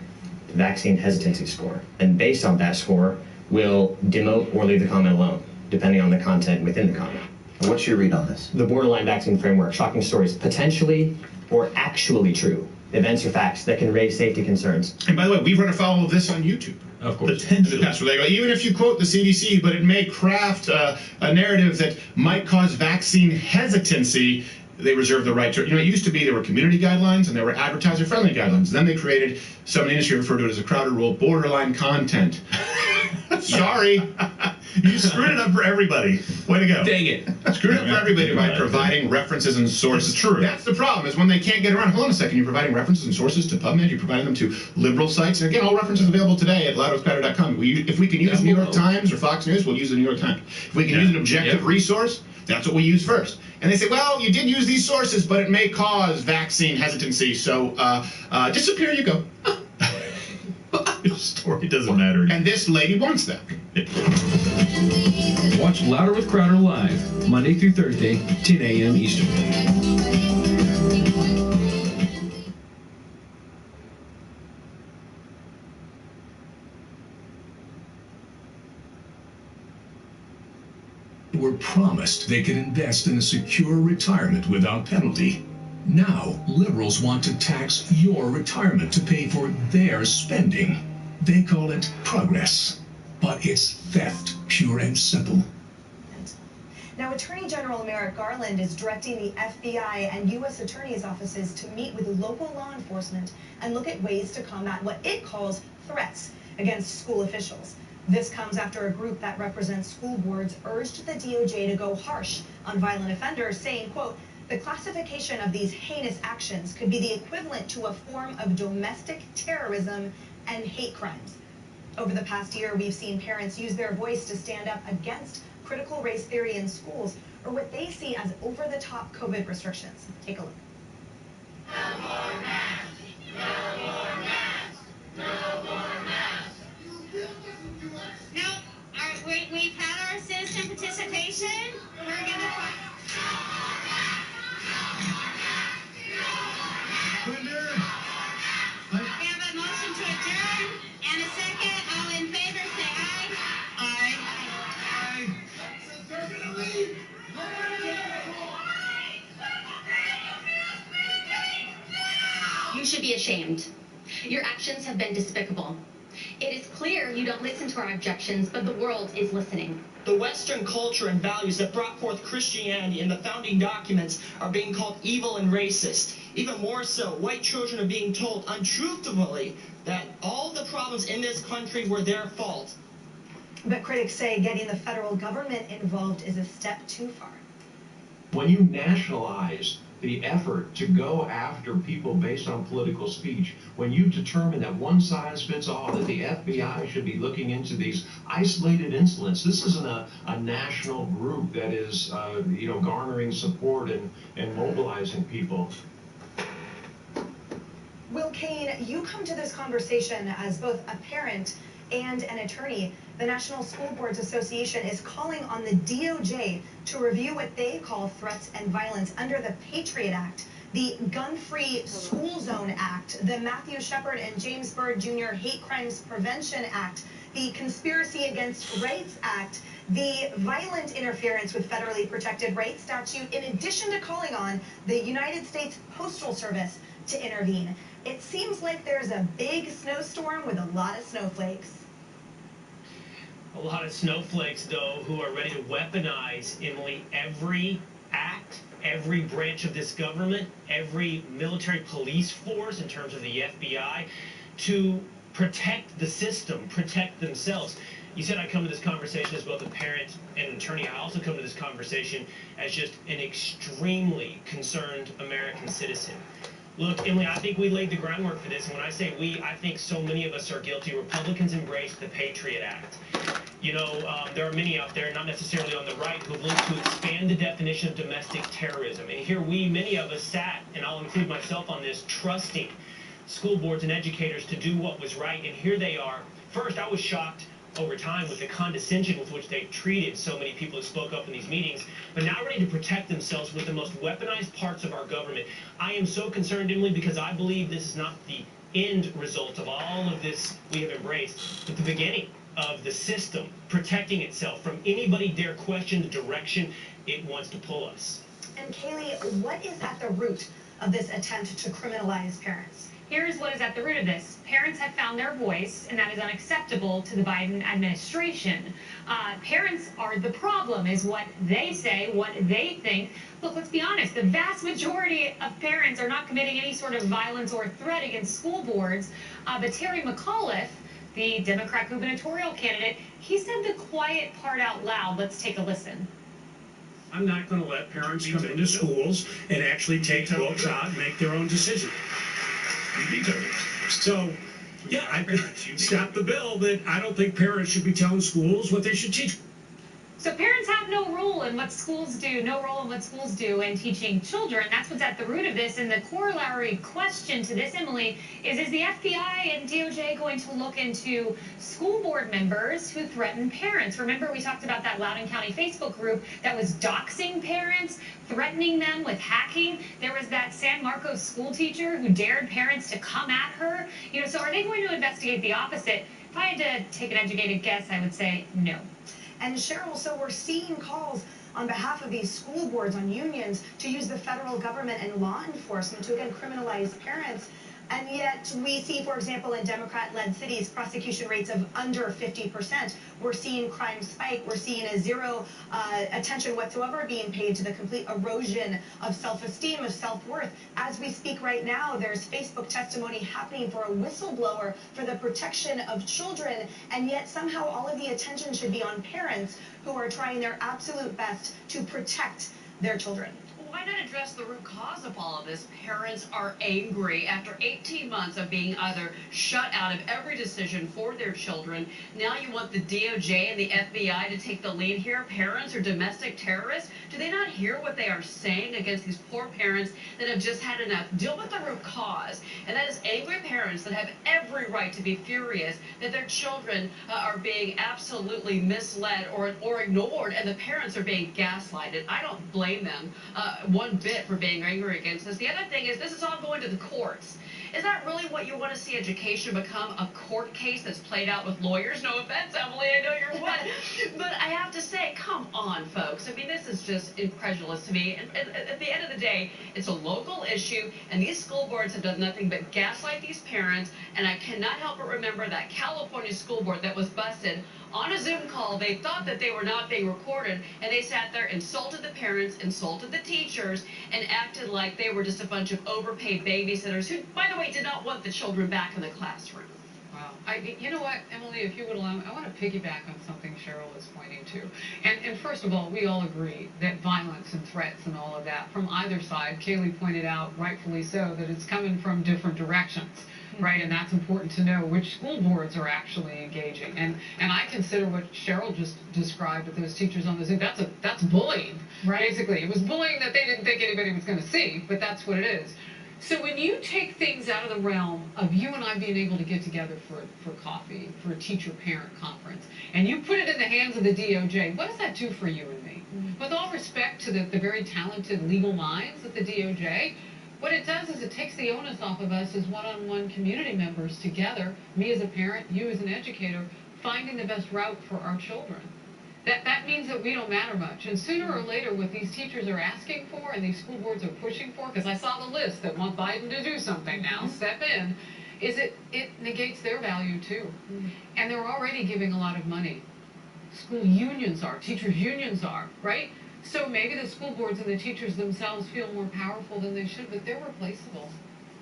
the vaccine hesitancy score. And based on that score, will demote or leave the comment alone, depending on the content within the comment. What's your read on this? The borderline vaccine framework, shocking stories, potentially or actually true, events or facts that can raise safety concerns. And by the way, we've run afoul of this on YouTube. Of course. Potentially. That's where they go. Even if you quote the CDC, but it may craft a narrative that might cause vaccine hesitancy, they reserve the right to. You know, it used to be there were community guidelines and there were advertiser-friendly guidelines. Then they created, some in the industry refer to it as a Crowder rule, borderline content. Sorry. You screwed it up for everybody. Way to go. Dang it. Screwed up for everybody by providing references and sources. It's true. That's the problem, is when they can't get around. Hold on a second. You're providing references and sources to PubMed. You're providing them to liberal sites. And again, all references available today at loudwithcrowder.com. If we can use New York Times or Fox News, we'll use the New York Times. If we can use an objective resource, that's what we use first. And they say, well, you did use these sources, but it may cause vaccine hesitancy. So disappear you go. Your story doesn't matter. And this lady wants that. Watch Louder with Crowder live, Monday through Thursday, 10 a.m. Eastern. Were promised they could invest in a secure retirement without penalty. Now, liberals want to tax your retirement to pay for their spending. They call it progress, but it's theft, pure and simple. Now, Attorney General Merrick Garland is directing the FBI and U.S. Attorney's offices to meet with local law enforcement and look at ways to combat what it calls threats against school officials. This comes after a group that represents school boards urged the DOJ to go harsh on violent offenders, saying, quote, the classification of these heinous actions could be the equivalent to a form of domestic terrorism and hate crimes. Over the past year, we've seen parents use their voice to stand up against critical race theory in schools, or what they see as over-the-top COVID restrictions. Take a look. No more masks! No more masks! No more masks! No, we've had our citizen participation. We're going to We have a motion to adjourn and a second. All in favor, say aye. Aye. You should be ashamed. Your actions have been despicable. It is clear you don't listen to our objections, but the world is listening. The Western culture and values that brought forth Christianity in the founding documents are being called evil and racist. Even more so, white children are being told untruthfully that all the problems in this country were their fault. But critics say getting the federal government involved is a step too far. When you nationalize the effort to go after people based on political speech, when you determine that one size fits all, that the FBI should be looking into these isolated incidents, this isn't a national group that is, garnering support and mobilizing people. Will Kane, you come to this conversation as both a parent and an attorney. The National School Boards Association is calling on the DOJ to review what they call threats and violence under the Patriot Act, the Gun-Free School Zone Act, the Matthew Shepard and James Byrd Jr. Hate Crimes Prevention Act, the Conspiracy Against Rights Act, the Violent Interference with Federally Protected Rights Statute, in addition to calling on the United States Postal Service to intervene. It seems like there's a big snowstorm with a lot of snowflakes. A lot of snowflakes, though, who are ready to weaponize, Emily, every act, every branch of this government, every military police force in terms of the FBI, to protect the system, protect themselves. You said I come to this conversation as both a parent and an attorney. I also come to this conversation as just an extremely concerned American citizen. Look, Emily, I think we laid the groundwork for this, and when I say we, I think so many of us are guilty. Republicans embraced the Patriot Act. You know, there are many out there, not necessarily on the right, who have looked to expand the definition of domestic terrorism. And here many of us sat, and I'll include myself on this, trusting school boards and educators to do what was right, and here they are. First, I was shocked over time with the condescension with which they treated so many people who spoke up in these meetings, but now ready to protect themselves with the most weaponized parts of our government. I am so concerned, Emily, because I believe this is not the end result of all of this we have embraced, but the beginning of the system protecting itself from anybody dare question the direction it wants to pull us. And Kaylee, what is at the root of this attempt to criminalize parents? Here's what is at the root of this. Parents have found their voice, and that is unacceptable to the Biden administration. Parents are the problem, is what they say, what they think. Look, let's be honest. The vast majority of parents are not committing any sort of violence or threat against school boards. But Terry McAuliffe, the Democrat gubernatorial candidate, he said the quiet part out loud. Let's take a listen. I'm not going to let parents come into schools and actually take books out and make their own decision. So, yeah, I stop the bill that I don't think parents should be telling schools what they should teach. So parents have no role in what schools do, no role in what schools do in teaching children. That's what's at the root of this. And the corollary question to this, Emily, is the FBI and DOJ going to look into school board members who threaten parents? Remember, we talked about that Loudoun County Facebook group that was doxing parents, threatening them with hacking. There was that San Marcos school teacher who dared parents to come at her. You know, so are they going to investigate the opposite? If I had to take an educated guess, I would say no. And Cheryl, so we're seeing calls on behalf of these school boards, on unions, to use the federal government and law enforcement to, again, criminalize parents. And yet we see, for example, in Democrat-led cities, prosecution rates of under 50%. We're seeing crime spike. We're seeing a zero attention whatsoever being paid to the complete erosion of self-esteem, of self-worth. As we speak right now, there's Facebook testimony happening for a whistleblower for the protection of children, and yet somehow all of the attention should be on parents who are trying their absolute best to protect their children. Why not address the root cause of all of this? Parents are angry after 18 months of being either shut out of every decision for their children. Now you want the DOJ and the FBI to take the lead here. Parents are domestic terrorists. Do they not hear what they are saying against these poor parents that have just had enough? Deal with the root cause. And that is angry parents that have every right to be furious that their children are being absolutely misled or ignored, and the parents are being gaslighted. I don't blame them one bit for being angry against this. The other thing is, this is all going to the courts. Is that really what you want to see education become, a court case that's played out with lawyers? No offense, Emily, I know you're one. But I have to say, come on, folks. I mean, this is just incredulous to me. And at the end of the day, it's a local issue, and these school boards have done nothing but gaslight these parents. And I cannot help but remember that California school board that was busted on a Zoom call. They thought that they were not being recorded, and they sat there, insulted the parents, insulted the teachers, and acted like they were just a bunch of overpaid babysitters who, by the way, did not want the children back in the classroom. Wow. You know what, Emily, if you would allow me, I want to piggyback on something Cheryl is pointing to. And first of all, we all agree that violence and threats and all of that from either side, Kaylee pointed out, rightfully so, that it's coming from different directions. Right, and that's important to know which school boards are actually engaging. And I consider what Cheryl just described with those teachers on the Zoom, that's bullying. Right. Basically, it was bullying that they didn't think anybody was going to see, but that's what it is. So when you take things out of the realm of you and I being able to get together for coffee, for a teacher-parent conference, and you put it in the hands of the DOJ, what does that do for you and me? With all respect to the very talented legal minds at the DOJ, what it does is it takes the onus off of us as one-on-one community members together, me as a parent, you as an educator, finding the best route for our children. That means that we don't matter much. And sooner or later, what these teachers are asking for and these school boards are pushing for, because I saw the list that want Biden to do something now, step in, is it negates their value too. And they're already giving a lot of money. School unions are, teachers' unions are, right? So maybe the school boards and the teachers themselves feel more powerful than they should, but they're replaceable.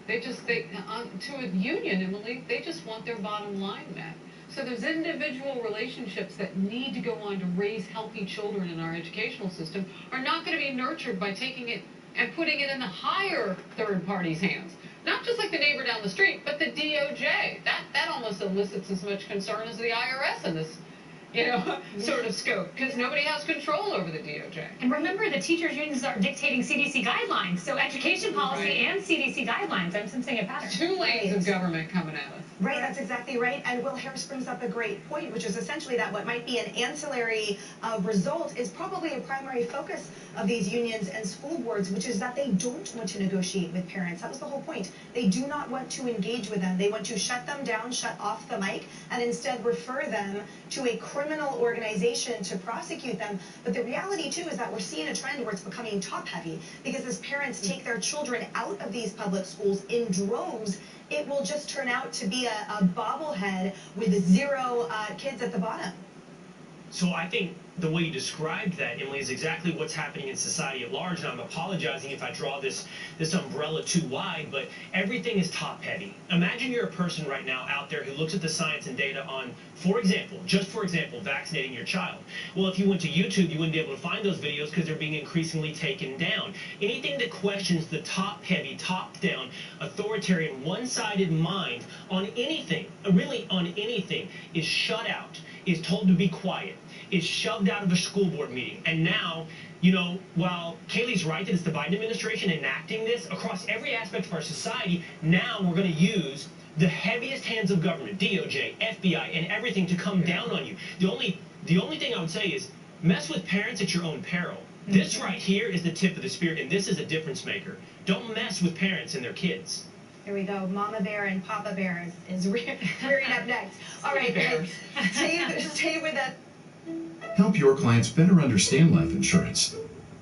To a union, Emily, they just want their bottom line met. So there's individual relationships that need to go on to raise healthy children in our educational system are not going to be nurtured by taking it and putting it in the higher third party's hands. Not just like the neighbor down the street, but the DOJ. That almost elicits as much concern as the IRS in this sort of scope, because nobody has control over the DOJ. And remember, the teachers' unions are dictating CDC guidelines, so education policy and CDC guidelines. I'm sensing a pattern. Two lanes of government coming at us. Right, that's exactly right. And Will Harris brings up a great point, which is essentially that what might be an ancillary result is probably a primary focus of these unions and school boards, which is that they don't want to negotiate with parents. That was the whole point. They do not want to engage with them. They want to shut them down, shut off the mic, and instead refer them to a criminal criminal organization to prosecute them. But the reality, too, is that we're seeing a trend where it's becoming top-heavy, because as parents take their children out of these public schools in droves, it will just turn out to be a bobblehead with 0 kids at the bottom. So I think the way you described that, Emily, is exactly what's happening in society at large. And I'm apologizing if I draw this umbrella too wide, but everything is top-heavy. Imagine you're a person right now out there who looks at the science and data on, for example, vaccinating your child. Well, if you went to YouTube, you wouldn't be able to find those videos because they're being increasingly taken down. Anything that questions the top-heavy, top-down, authoritarian, one-sided mind on anything, really on anything, is shut out, is told to be quiet, is shoved out of a school board meeting. And now, while Kaylee's right that it's the Biden administration enacting this across every aspect of our society, now we're going to use the heaviest hands of government, DOJ, FBI, and everything to come down on you. The only thing I would say is mess with parents at your own peril. This right here is the tip of the spear, and this is a difference maker. Don't mess with parents and their kids. Here we go. Mama Bear and Papa Bear is rearing up next. All right, guys, stay with us. Help your clients better understand life insurance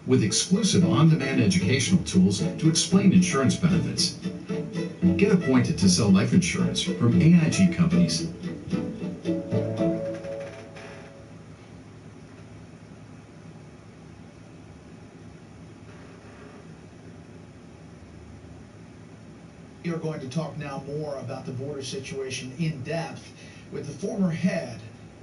with exclusive on-demand educational tools to explain insurance benefits. Get appointed to sell life insurance from AIG companies. We are going to talk now more about the border situation in depth with the former head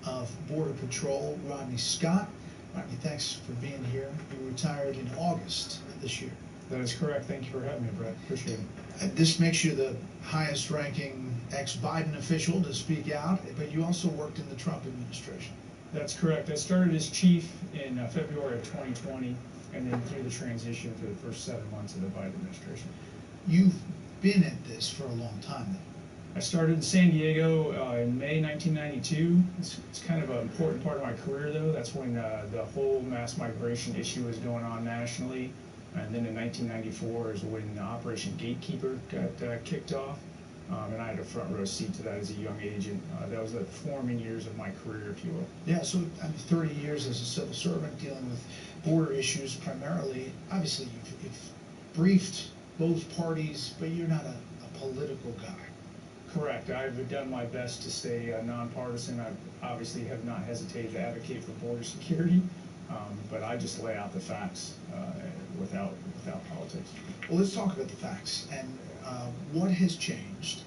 of Border Patrol, Rodney Scott. Rodney, thanks for being here. You retired in August of this year. That is correct. Thank you for having me, Brett. Appreciate it. And this makes you the highest ranking ex-Biden official to speak out, but you also worked in the Trump administration. That's correct. I started as chief in February of 2020, and then through the transition for the first 7 months of the Biden administration. You've been at this for a long time, though. I started in San Diego in May 1992. It's kind of an important part of my career, though. That's when the whole mass migration issue was going on nationally. And then in 1994 is when Operation Gatekeeper got kicked off. And I had a front row seat to that as a young agent. That was the forming years of my career, if you will. Yeah, so 30 years as a civil servant dealing with border issues primarily. Obviously, you've briefed both parties, but you're not a political guy. Correct. I've done my best to stay nonpartisan. I obviously have not hesitated to advocate for border security, but I just lay out the facts without politics. Well, let's talk about the facts and what has changed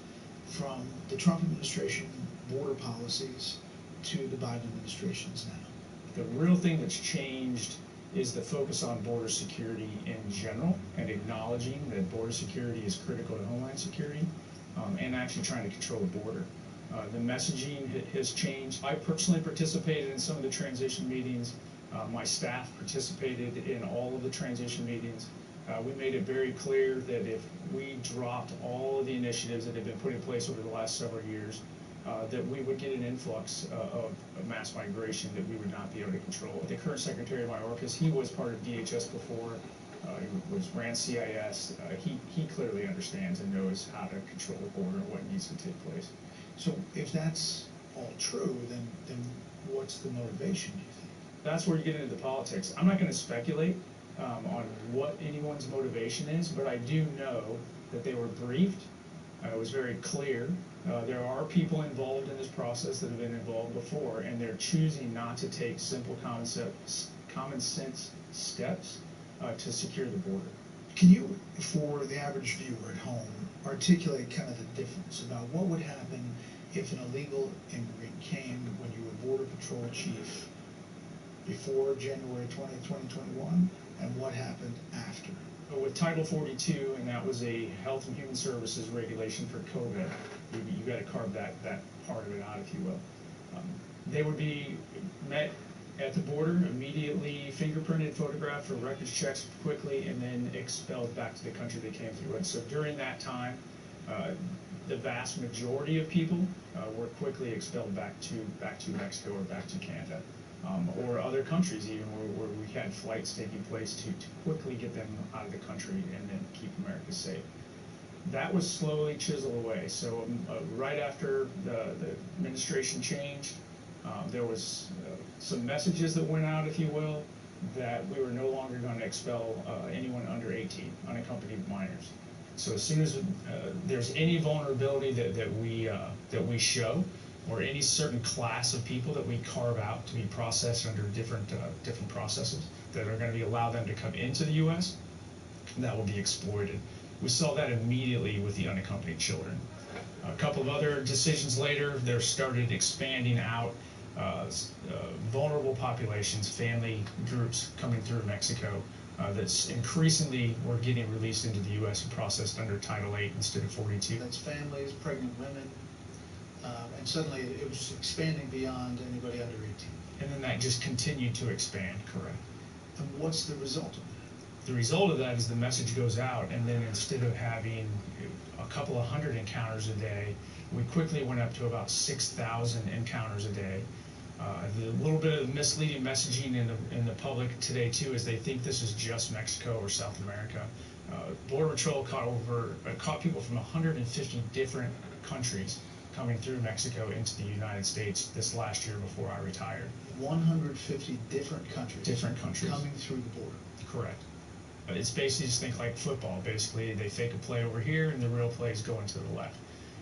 from the Trump administration border policies to the Biden administrations now. The real thing that's changed is the focus on border security in general and acknowledging that border security is critical to Homeland Security. And actually trying to control the border. The messaging has changed. I personally participated in some of the transition meetings. My staff participated in all of the transition meetings. We made it very clear that if we dropped all of the initiatives that have been put in place over the last several years, that we would get an influx of mass migration that we would not be able to control. The current Secretary of Mayorkas, he was part of DHS before. He ran CIS. He clearly understands and knows how to control the border and what needs to take place. So if that's all true, then what's the motivation, do you think? That's where you get into the politics. I'm not going to speculate on what anyone's motivation is, but I do know that they were briefed. It was very clear. There are people involved in this process that have been involved before, and they're choosing not to take simple common sense steps to secure the border. Can you, for the average viewer at home, articulate kind of the difference about what would happen if an illegal immigrant came when you were Border Patrol chief before January 20th, 2021, and what happened after? With Title 42, and that was a Health and Human Services regulation for COVID, you got to carve that part of it out, if you will. They would be met at the border, immediately fingerprinted, photographed for records checks quickly, and then expelled back to the country they came through. And so during that time, the vast majority of people were quickly expelled back to Mexico or back to Canada, or other countries even where we had flights taking place to quickly get them out of the country and then keep America safe. That was slowly chiseled away. So right after the administration changed, There was some messages that went out, if you will, that we were no longer going to expel anyone under 18, unaccompanied minors. So as soon as there's any vulnerability that we show, or any certain class of people that we carve out to be processed under different processes that are going to allow them to come into the U.S., that will be exploited. We saw that immediately with the unaccompanied children. A couple of other decisions later, they started expanding out vulnerable populations, family groups coming through Mexico that's increasingly were getting released into the U.S. and processed under Title 8 instead of 42. That's families, pregnant women, and suddenly it was expanding beyond anybody under 18. And then that just continued to expand, correct. And what's the result of that? The result of that is the message goes out, and then instead of having a couple of hundred encounters a day, we quickly went up to about 6,000 encounters a day. The little bit of misleading messaging in the public today too is they think this is just Mexico or South America. Border Patrol caught people from 150 different countries coming through Mexico into the United States this last year before I retired. 150 different countries. Different countries. Coming through the border. Correct. It's basically just think like football. Basically, they fake a play over here, and the real play is going to the left.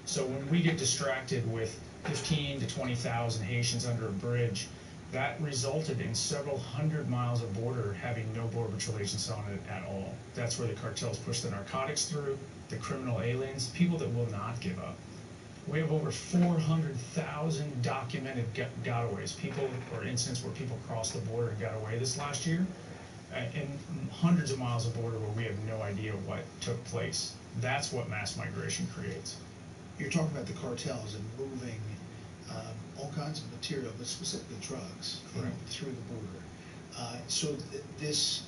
So when we get distracted with 15 to 20,000 Haitians under a bridge, that resulted in several hundred miles of border having no Border Patrol agents on it at all. That's where the cartels push the narcotics through, the criminal aliens, people that will not give up. We have over 400,000 documented gotaways, people or incidents where people crossed the border and got away this last year, and hundreds of miles of border where we have no idea what took place. That's what mass migration creates. You're talking about the cartels and moving all kinds of material, but specifically drugs, through the border. So this,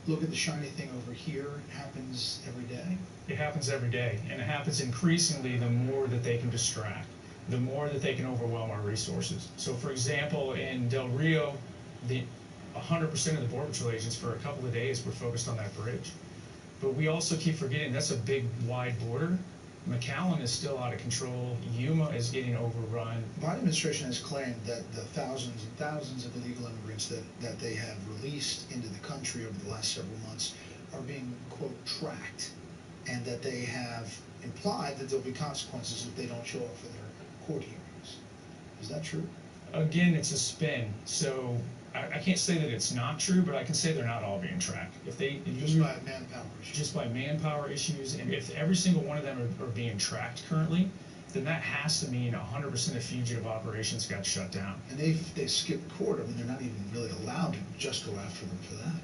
look at the shiny thing over here, happens every day? It happens every day, and it happens increasingly the more that they can distract, the more that they can overwhelm our resources. So for example, in Del Rio, 100% of the Border Patrol agents for a couple of days were focused on that bridge. But we also keep forgetting that's a big, wide border. McAllen is still out of control. Yuma is getting overrun. The Biden administration has claimed that the thousands and thousands of illegal immigrants that they have released into the country over the last several months are being, quote, tracked, and that they have implied that there'll be consequences if they don't show up for their court hearings. Is that true? Again, it's a spin. So I can't say that it's not true, but I can say they're not all being tracked. Just by manpower issues. Just by manpower issues, and if every single one of them are being tracked currently, then that has to mean 100% of fugitive operations got shut down. And they skip court. I mean, they're not even really allowed to just go after them for that.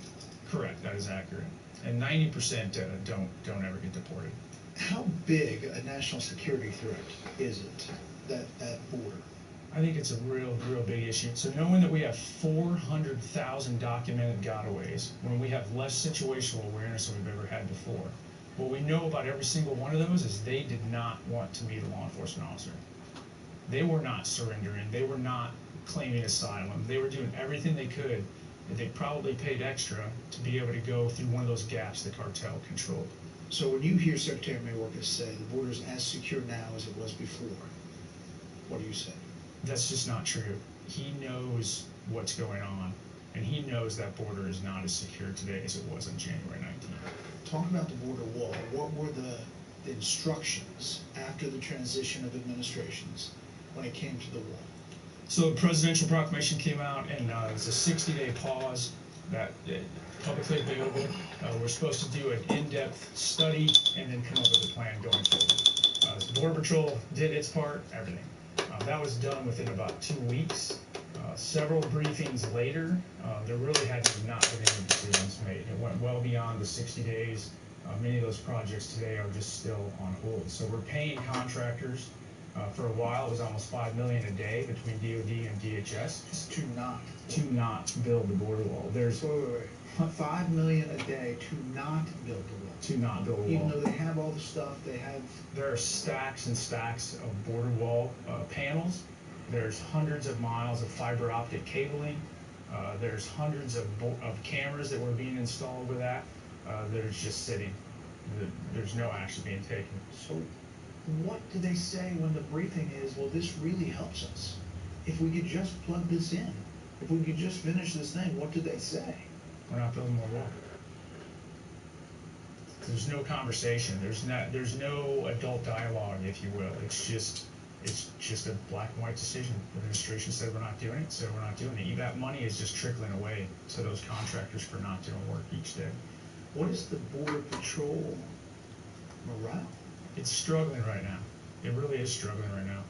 Correct. That is accurate. And 90% don't ever get deported. How big a national security threat is it, that border? I think it's a real big issue. So knowing that we have 400,000 documented gotaways, when we have less situational awareness than we've ever had before, what we know about every single one of those is they did not want to meet a law enforcement officer. They were not surrendering. They were not claiming asylum. They were doing everything they could. They probably paid extra to be able to go through one of those gaps the cartel controlled. So when you hear Secretary Mayorkas say the border is as secure now as it was before, what do you say? That's just not true. He knows what's going on, and he knows that border is not as secure today as it was on January 19th. Talk about the border wall. What were the instructions after the transition of administrations when it came to the wall? So the presidential proclamation came out, and it was a 60-day pause that publicly available. We're supposed to do an in-depth study and then come up with a plan going forward. The Border Patrol did its part, everything. That was done within about 2 weeks. Several briefings later, there really had not been any decisions made. It went well beyond the 60 days. Many of those projects today are just still on hold. So we're paying contractors. For a while, it was almost $5 million a day between DOD and DHS to not build the border wall. There's wait. $5 million a day to not build the wall. To not build a wall. Even though they have all the stuff, there are stacks and stacks of border wall panels. There's hundreds of miles of fiber optic cabling. There's hundreds of cameras that were being installed with that. There's just sitting. There's no action being taken. So what do they say when the briefing is, well, this really helps us? if we could just plug this in, if we could just finish this thing, what did they say? We're not building more wall. There's no conversation. There's no adult dialogue, if you will. It's just a black and white decision. The administration said we're not doing it, so we're not doing it. That money is just trickling away to those contractors for not doing work each day. What is the Border Patrol morale? It's struggling right now. It really is struggling right now.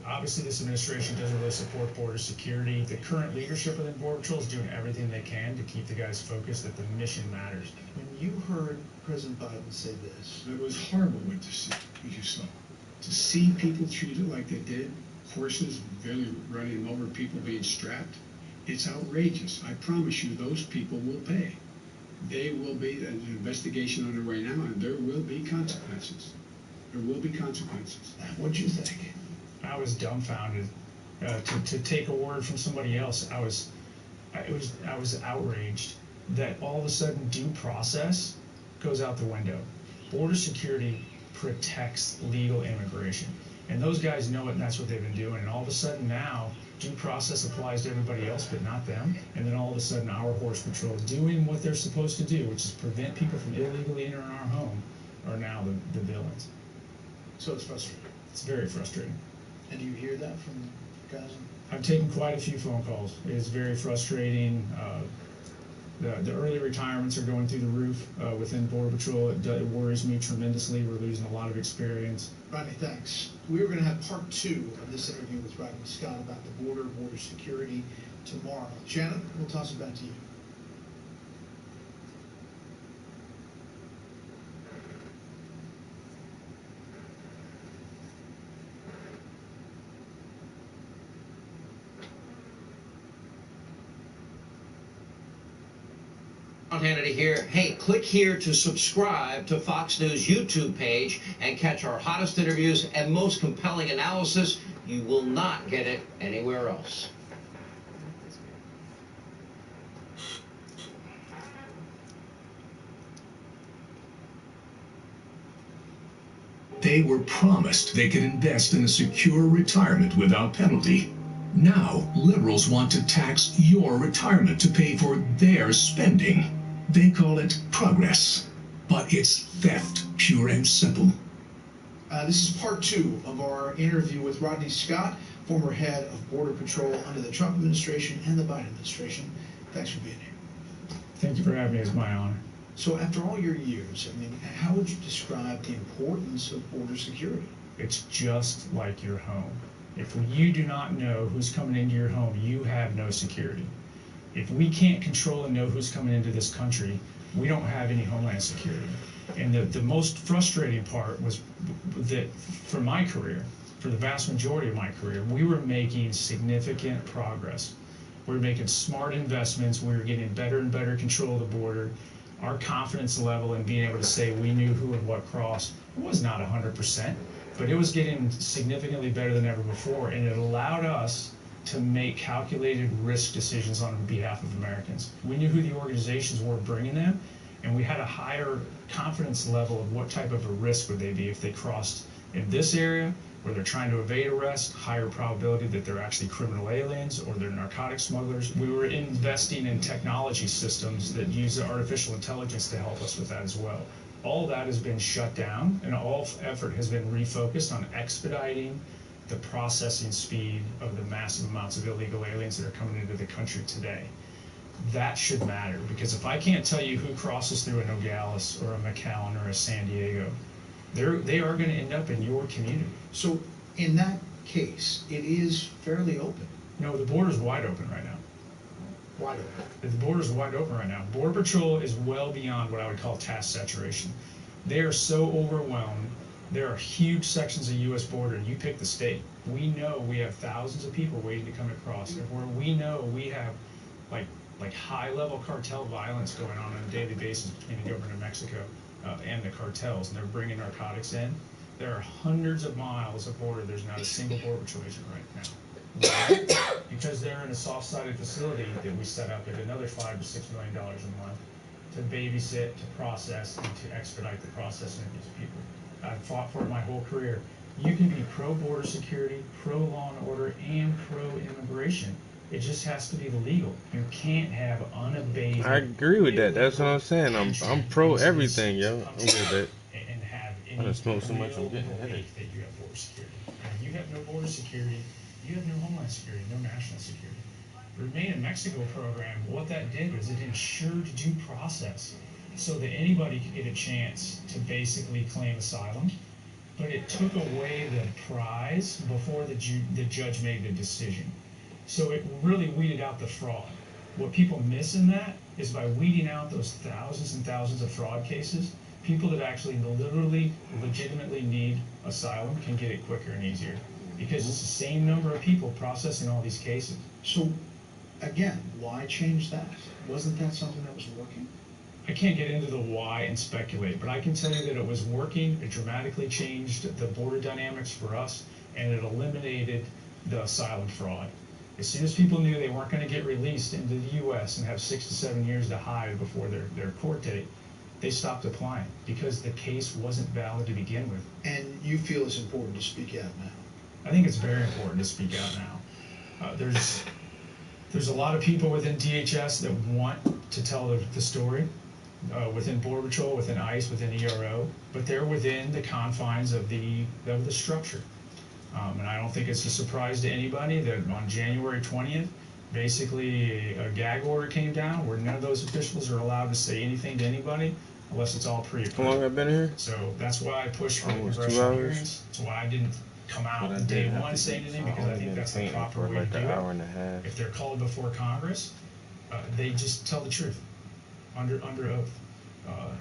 Obviously, this administration doesn't really support border security. The current leadership within Border Patrol is doing everything they can to keep the guys focused that the mission matters. When you heard President Biden say this, it was horrible what you saw. To see people treated like they did, horses barely running over, people being strapped, it's outrageous. I promise you, those people will pay. They will be, an investigation underway now, and there will be consequences. There will be consequences. What'd you think? I was dumbfounded. To take a word from somebody else, I was outraged that all of a sudden due process goes out the window. Border security protects legal immigration, and those guys know it, and that's what they've been doing. And all of a sudden now, due process applies to everybody else, but not them. And then all of a sudden, our Border Patrol doing what they're supposed to do, which is prevent people from illegally entering our home, are now the villains. So it's frustrating. It's very frustrating. And do you hear that from guys? I've taken quite a few phone calls. It is very frustrating. The early retirements are going through the roof within Border Patrol. It worries me tremendously. We're losing a lot of experience. Rodney, thanks. We're going to have part 2 of this interview with Rodney Scott about the border security tomorrow. Janet, we'll toss it back to you. Hannity here. Hey, click here to subscribe to Fox News YouTube page and catch our hottest interviews and most compelling analysis. You will not get it anywhere else. They were promised they could invest in a secure retirement without penalty. Now, liberals want to tax your retirement to pay for their spending. They call it progress, but it's theft, pure and simple. This is part 2 of our interview with Rodney Scott, former head of Border Patrol under the Trump administration and the Biden administration. Thanks for being here. Thank you for having me. It's my honor. So after all your years, I mean, how would you describe the importance of border security? It's just like your home. If you do not know who's coming into your home, you have no security. If we can't control and know who's coming into this country, we don't have any homeland security. And the most frustrating part was that for my career, for the vast majority of my career, we were making significant progress. We were making smart investments. We were getting better and better control of the border. Our confidence level in being able to say we knew who and what crossed was not 100%, but it was getting significantly better than ever before, and it allowed us to make calculated risk decisions on behalf of Americans. We knew who the organizations were bringing them, and we had a higher confidence level of what type of a risk would they be if they crossed in this area where they're trying to evade arrest, higher probability that they're actually criminal aliens or they're narcotic smugglers. We were investing in technology systems that use artificial intelligence to help us with that as well. All that has been shut down, and all effort has been refocused on expediting the processing speed of the massive amounts of illegal aliens that are coming into the country today. That should matter, because if I can't tell you who crosses through a Nogales or a McAllen or a San Diego, they are going to end up in your community. So in that case, it is fairly open. No, the border's wide open right now. Wide open. The border's wide open right now. Border Patrol is well beyond what I would call task saturation. They are so overwhelmed. There are huge sections of U.S. border, and you pick the state. We know we have thousands of people waiting to come across, and where we know we have like high-level cartel violence going on a daily basis between the government of Mexico and the cartels, and they're bringing narcotics in. There are hundreds of miles of border. There's not a single Border Patrol agent right now. Why? Because they're in a soft-sided facility that we set up at another $5 to $6 million a month to babysit, to process, and to expedite the processing of these people. I've fought for it my whole career. You can be pro-border security, pro-law and order, and pro-immigration. It just has to be legal. You can't have unabated. I agree with that. That's what I'm saying. I'm pro everything, yo. I'm with that. And have I done smoked so much I'm getting belief headache. that you have border security. And you have no border security, you have no homeland security, no national security. The Remain in Mexico program, what that did was it ensured due process so that anybody could get a chance to basically claim asylum, but it took away the prize before the judge made the decision. So it really weeded out the fraud. What people miss in that is by weeding out those thousands and thousands of fraud cases, people that actually literally, legitimately need asylum can get it quicker and easier. Because it's the same number of people processing all these cases. So, again, why change that? Wasn't that something that was working? I can't get into the why and speculate, but I can tell you that it was working. It dramatically changed the border dynamics for us, and it eliminated the asylum fraud. As soon as people knew they weren't going to get released into the U.S. and have 6 to 7 years to hide before their court date, they stopped applying because the case wasn't valid to begin with. And you feel it's important to speak out now? I think it's very important to speak out now. There's a lot of people within DHS that want to tell the story, within Border Patrol, within ICE, within ERO, but they're within the confines of the structure. And I don't think it's a surprise to anybody that on January 20th, basically a gag order came down where none of those officials are allowed to say anything to anybody unless it's all pre-approved. How long have I been here? So that's why I pushed for the Almost 2 congressional hours. hearings. That's why I didn't come out But I on day did have one to saying be- anything, so because I I've think been that's the painting proper for way like to an do hour it. and a half. If they're called before Congress, they just tell the truth under oath.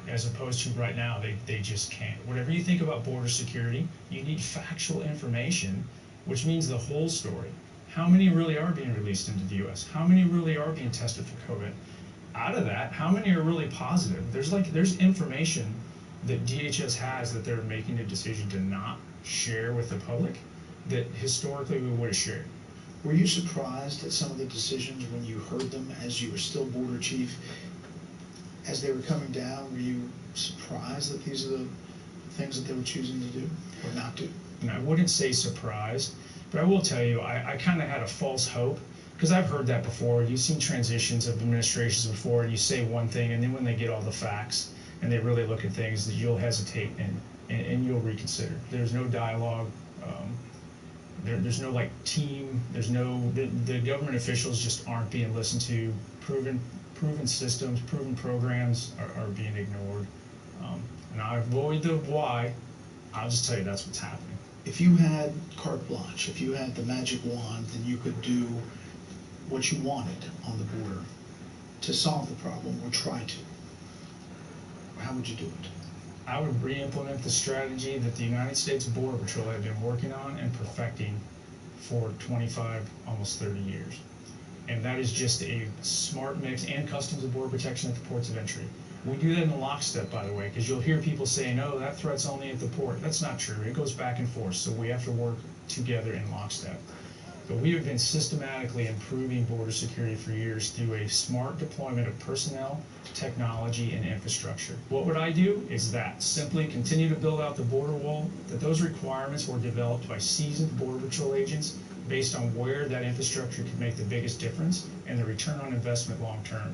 As opposed to right now, they just can't. Whatever you think about border security, you need factual information, which means the whole story. How many really are being released into the U.S.? How many really are being tested for COVID? Out of that, how many are really positive? There's information that DHS has that they're making a decision to not share with the public that historically we would have shared. Were you surprised at some of the decisions when you heard them as you were still border chief? As they were coming down, were you surprised that these are the things that they were choosing to do or not do? And I wouldn't say surprised, but I will tell you, I kind of had a false hope, because I've heard that before. You've seen transitions of administrations before, and you say one thing, and then when they get all the facts and they really look at things, that you'll hesitate and you'll reconsider. There's no dialogue. There's no like team. There's no the government officials just aren't being listened to. Proven systems, proven programs are being ignored. And I avoid the why. I'll just tell you that's what's happening. If you had carte blanche, if you had the magic wand, then you could do what you wanted on the border to solve the problem or try to. How would you do it? I would re-implement the strategy that the United States Border Patrol had been working on and perfecting for 25, almost 30 years. And that is just a smart mix, and Customs and Border Protection at the ports of entry. We do that in lockstep, by the way, because you'll hear people saying, "Oh, that threat's only at the port." That's not true. It goes back and forth, so we have to work together in lockstep. But we have been systematically improving border security for years through a smart deployment of personnel, technology, and infrastructure. What would I do is that simply continue to build out the border wall, that those requirements were developed by seasoned Border Patrol agents based on where that infrastructure could make the biggest difference and the return on investment long term.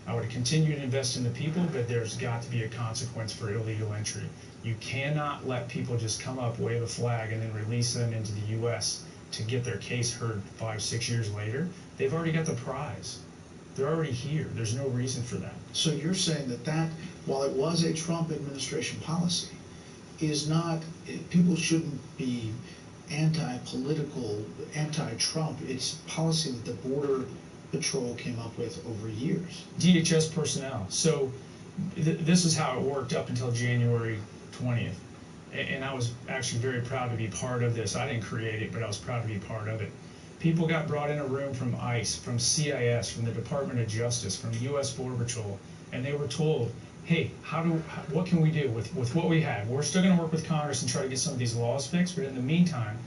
I would continue to invest in the people, but there's got to be a consequence for illegal entry. You cannot let people just come up, wave a flag, and then release them into the U.S. to get their case heard 5, 6 years later. They've already got the prize. They're already here. There's no reason for that. So you're saying that while it was a Trump administration policy, is not, people shouldn't be anti-political, anti-Trump. It's policy that the Border Patrol came up with over years. DHS personnel. So this is how it worked up until January 20th. And I was actually very proud to be part of this. I didn't create it, but I was proud to be part of it. People got brought in a room from ICE, from CIS, from the Department of Justice, from U.S. Border Patrol, and they were told, hey, what can we do with what we have? We're still going to work with Congress and try to get some of these laws fixed, but in the meantime,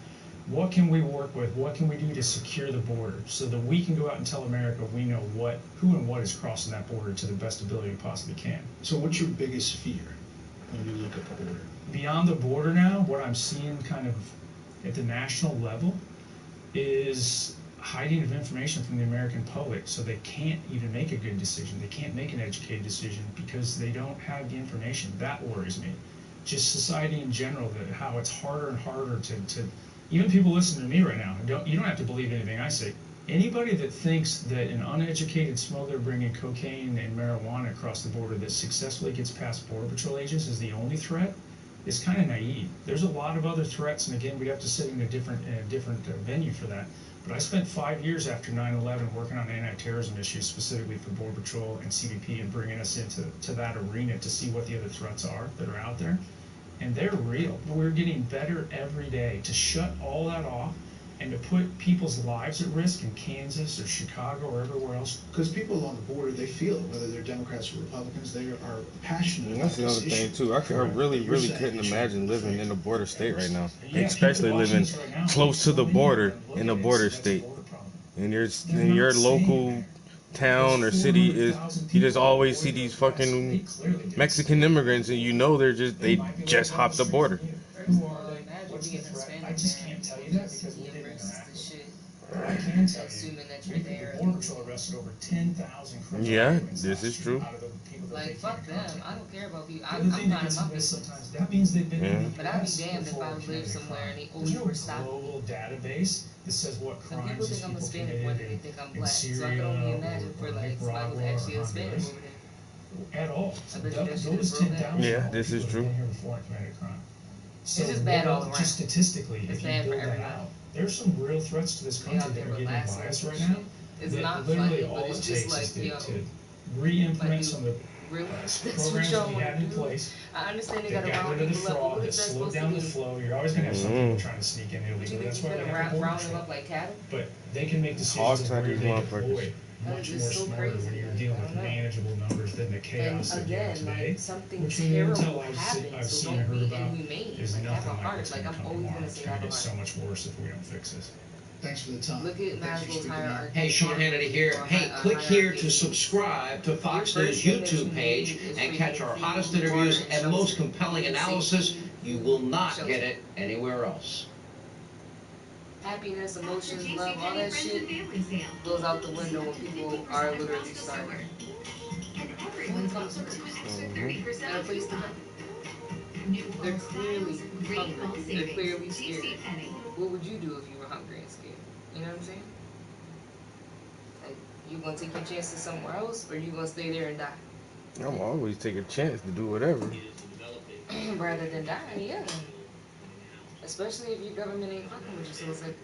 what can we work with? What can we do to secure the border so that we can go out and tell America we know who and what is crossing that border to the best ability we possibly can? So what's your biggest fear? when you look at the border? Beyond the border now, what I'm seeing kind of at the national level is hiding of information from the American public, so they can't even make a good decision. They can't make an educated decision because they don't have the information. That worries me. Just society in general, that how it's harder and harder to even people listening to me right now, you don't have to believe anything I say. Anybody that thinks that an uneducated smuggler bringing cocaine and marijuana across the border that successfully gets past Border Patrol agents is the only threat is kind of naive. There's a lot of other threats, and again, we'd have to sit in a different venue for that. But I spent 5 years after 9/11 working on anti-terrorism issues, specifically for Border Patrol and CBP, and bringing us into that arena to see what the other threats are that are out there. And they're real. But we're getting better every day to shut all that off and to put people's lives at risk in Kansas or Chicago or everywhere else. Because people along the border, they feel it, whether they're Democrats or Republicans, they are passionate And that's about another this thing issue. too. I really couldn't imagine living in a border state right now, especially living close to the border in a border state. And your local town or city is, you just always see these fucking Mexican immigrants, and you know they just hopped the border. What's the threat? I just can't tell you that because we didn't interact with them. But I can tell you, the Border Patrol arrested over 10,000 criminal Yeah, immigrants this is true. out of the people that Like, they fuck can't them. I don't care about people. The I'm other thing that not in gets my missed business. sometimes, that means they've been in the But I'd be US damned if before I lived committing somewhere and crime. they There's always no were stopping. global database that says what Some crimes people these think I'm people Hispanic more than they committed think I'm in black. So I Syria can only or imagine for like somebody who's Nicaragua actually or Hispanic Honduras. over there. At all. I bet you that shit Those is real bad. 10,000 Yeah, are this is people that true. have been here before and committed a crime. So It's just bad all around. just statistically, It's if you bad for build that everybody. out, there's some real threats to this They country out that there are getting relaxing biased and right shit. now. It's that not literally funny, but all it's it just takes like, is yo, to re-implement like, some of the really? That's what programs y'all that we wanna had in do? place. I understand they That gotta got round rid of the people up, but fraud, what that is that slowed supposed to down the do? flow. You're always going to have some people trying to sneak in What illegally. you think That's you why they finna have the Border round them Patrol. up like cattle? But they can make decisions Hog of tied where these they motherfuckers. deploy That much is more just so smarter crazy. when you're dealing I with don't know. manageable numbers than the And chaos that you have again, today. like something Which terrible until happened, I've so seen don't and heard be about, inhumane. there's Like, have nothing a like heart. what's Like, going to I'm come always tomorrow. gonna It's say going have to a get so heart. much worse if we don't fix this. Thanks for the time. Look at Maslow's hierarchy. Hey, Sean Hannity here. Hey, click here to subscribe to Fox News YouTube page and catch our hottest interviews and most compelling analysis. You will not get it anywhere else. Happiness, emotions, love, all that shit goes out the window when people are literally starving. When it comes to Christmas, and a place to live. They're clearly hungry. They're clearly scared. What would you do if you were hungry and scared? You know what I'm saying? Like, you gonna take your chances somewhere else, or you gonna stay there and die? I'm always take a chance to do whatever. Rather than die, yeah. Especially if your government ain't fucking with you, so it's like,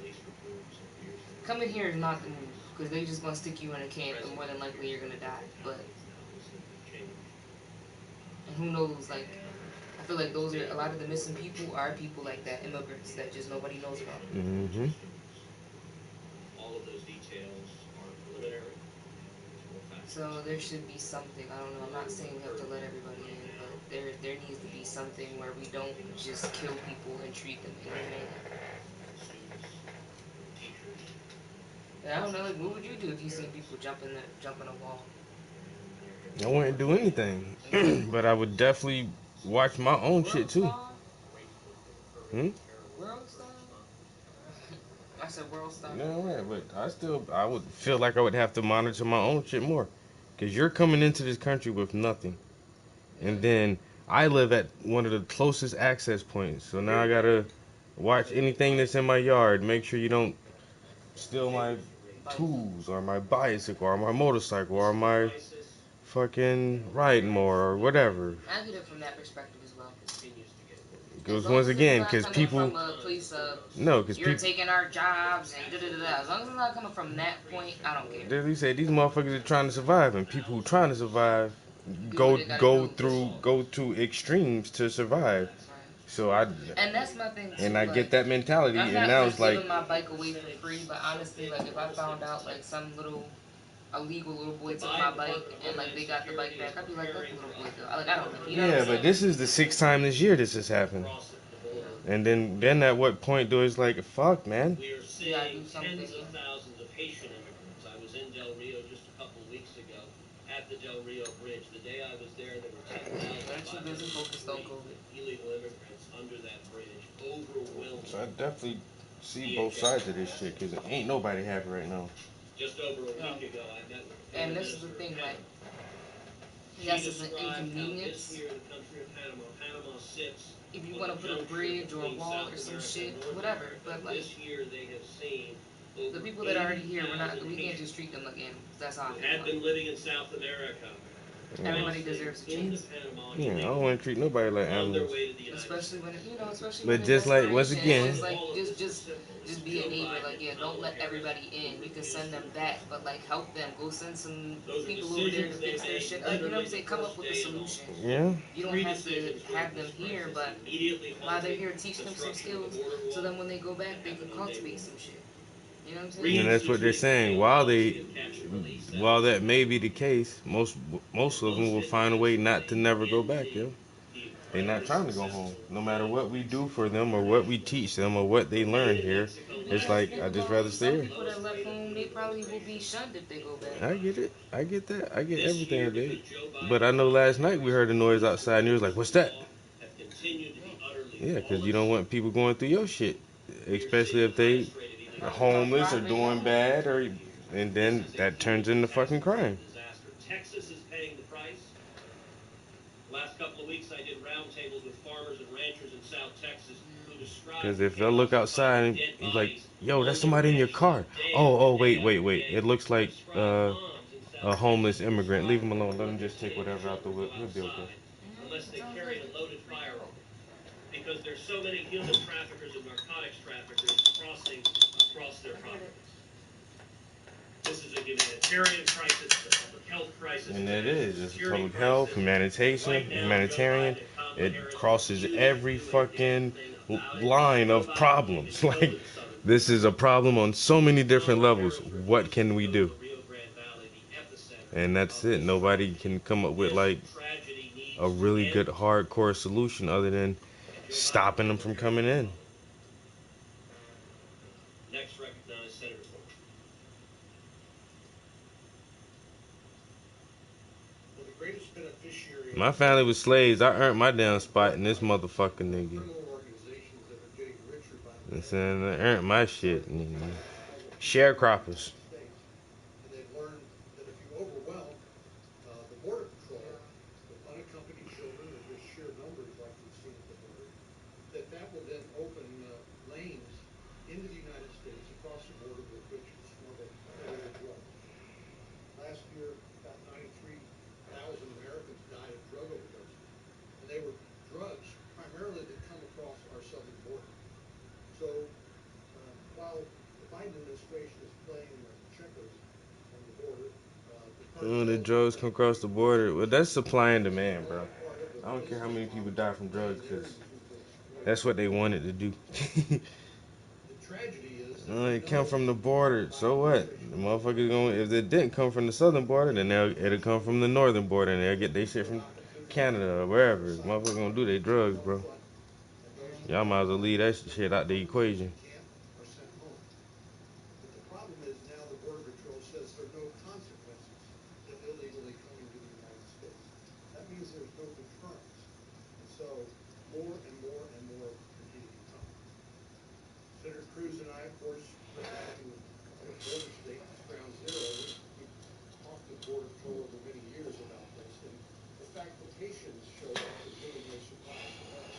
coming here is not the move, because they just gonna stick you in a camp, and more than likely you're gonna die. But, and who knows, like, I feel like those are, a lot of the missing people are people like that, immigrants that just nobody knows about. Mm-hmm. All of those details are preliminary. So there should be something, I don't know, I'm not saying we have to let everybody in, but there needs to be something where we don't just kill people and treat them inhumanely. I don't know, like, what would you do if you seen people jump a wall? I wouldn't do anything, but I would definitely watch my own shit too. Hmm? World star? I said world star. No, right, but I would feel like I would have to monitor my own shit more, because you're coming into this country with nothing, and then I live at one of the closest access points, so now I gotta watch anything that's in my yard, make sure you don't steal my tools or my bicycle or my motorcycle or my fucking riding more or whatever. I get it from that perspective as well. Because once again, because people, from a place of, no, because you're people, taking our jobs and da-da-da-da. As long as it's not coming from that point, I don't care. they say these motherfuckers are trying to survive, and people who trying to survive go to extremes to survive. So And that's my thing too, and I get that mentality, I'm and not now like it's like, giving my bike away for free, but honestly, like if I found out like some illegal little boy took my bike and like they got the bike back, I'd be like, let the little boy go. Like I don't know. You know yeah, what I'm but this is the 6th time this year this has happened. And then at what point do it's like, fuck, man? We are seeing tens of thousands of Haitian immigrants. I was in Del Rio just a couple of weeks ago at at the Del Rio Bridge. The day I was there were 10,000 illegal immigrants under that bridge. Overwhelming. So I definitely see both sides of this shit, because ain't nobody happy right now. Just over a week ago, I met with And this is the thing, like, yes, it's an inconvenience. Here in the country of Panama sits. If you want to put a bridge or a wall or some shit, whatever. But like, this year they have seen the people that are already here, we can't just treat them like animals. That's how I feel. Had been living in South America. Everybody deserves a chance. Yeah, I don't want to treat nobody like animals. Especially when, especially But when just like, once again, it's like, just be a neighbor. Like, yeah, don't let everybody in. You can send them back, but like, help them. Go send some people over there to fix their shit. Like, you know what I'm saying? Come up with a solution. Yeah. You don't have to have them here, but while they're here, teach them some skills, so then when they go back, they can cultivate some shit. You know what I'm saying? And that's what they're saying. While that may be the case, most of them will find a way not to never go back, yo. They're not trying to go home. No matter what we do for them or what we teach them or what they learn here, it's like, I'd just rather stay here. People that left home, they probably will be shunned if they go back. I get it. I get that. I get everything, babe. But I know last night we heard a noise outside and you was like, what's that? Yeah, because you don't want people going through your shit. Especially if they are homeless or doing bad, and then that turns into fucking crime. Texas is paying the price. Last couple of weeks I did roundtables with farmers and ranchers in South Texas who described. Because if they'll look outside and he's like, yo, that's somebody in your car. Oh, wait. It looks like a homeless immigrant. Leave him alone. Let him just take whatever out the whip. He'll be okay. Unless they carry a loaded firearm. Because there's so many human traffickers and narcotics traffickers crossing across their properties. This is a humanitarian crisis, a public health crisis. And it is. It's public health, humanitarian. It crosses every fucking line of problems. Like, this is a problem on so many different levels. What can we do? And that's it. Nobody can come up with, like, a really good hardcore solution other than stopping them from coming in. Next recognized Senator Thorpe. Well, the greatest beneficiary. My family was slaves. I earned my damn spot in this motherfucker, nigga. Listen, I earned my shit. Sharecroppers. And they've learned that if you overwhelm the border patrol with unaccompanied children or just sheer numbers like we've seen at the border, that will then open lanes into the United States across the border with which is smuggled illegal drugs. Last year, about 93,000 Americans died of drug overdoses, and they were drugs primarily that come across our southern border. So while the Biden administration is playing checkers on the border, The drugs come across the border. Well, that's supply and demand, bro. I don't care how many people die from drugs, because that's what they wanted to do. It come from the border, so what? The motherfuckers going. If it didn't come from the southern border, then it'll come from the northern border, and they'll get their shit from Canada or wherever. Motherfuckers gonna do their drugs, bro. Y'all might as well leave that shit out the equation. but the problem is now the Border Patrol says there are no consequences of illegally coming to the United States. That means there's no deterrence. And so more and more and more continue to come. Senator Cruz and I, of course, are working with border states, Ground Zero. We've talked to Border Patrol over many years about this, and the fact that Haitians showed up is really no surprise to us,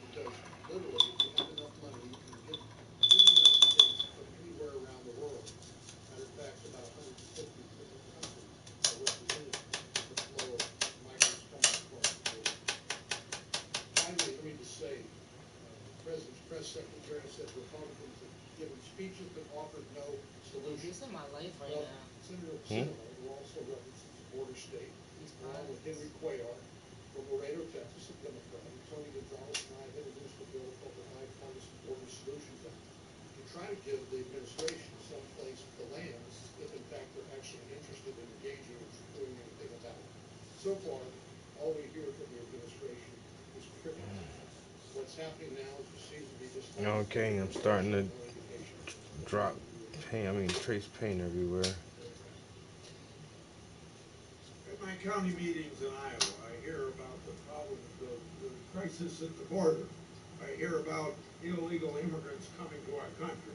because literally, if you have enough money, you can give to the United States from anywhere around the world. Matter of fact, about 150 different countries are represented in the flow of migrants coming across the border. Finally, let me just say, the President's press secretary said Republicans have given speeches but offered no solutions. This is my life right now. Senator Sinema, who also represents a border state, along with Henry Cuellar from Laredo, Texas, a Democrat, and Tony Gonzalez and I have introduced a bill called the Bipartisan Border Solutions Act to try to give the administration some place to land if, in fact, they're actually interested in engaging and doing anything about it. So far, all we hear from the administration is crickets. What's happening now is there seems to be just Okay, I'm starting to drop paint. Trace paint everywhere. At 9:30 county meetings in Iowa, I hear about the problems, the crisis at the border. I hear about illegal immigrants coming to our country.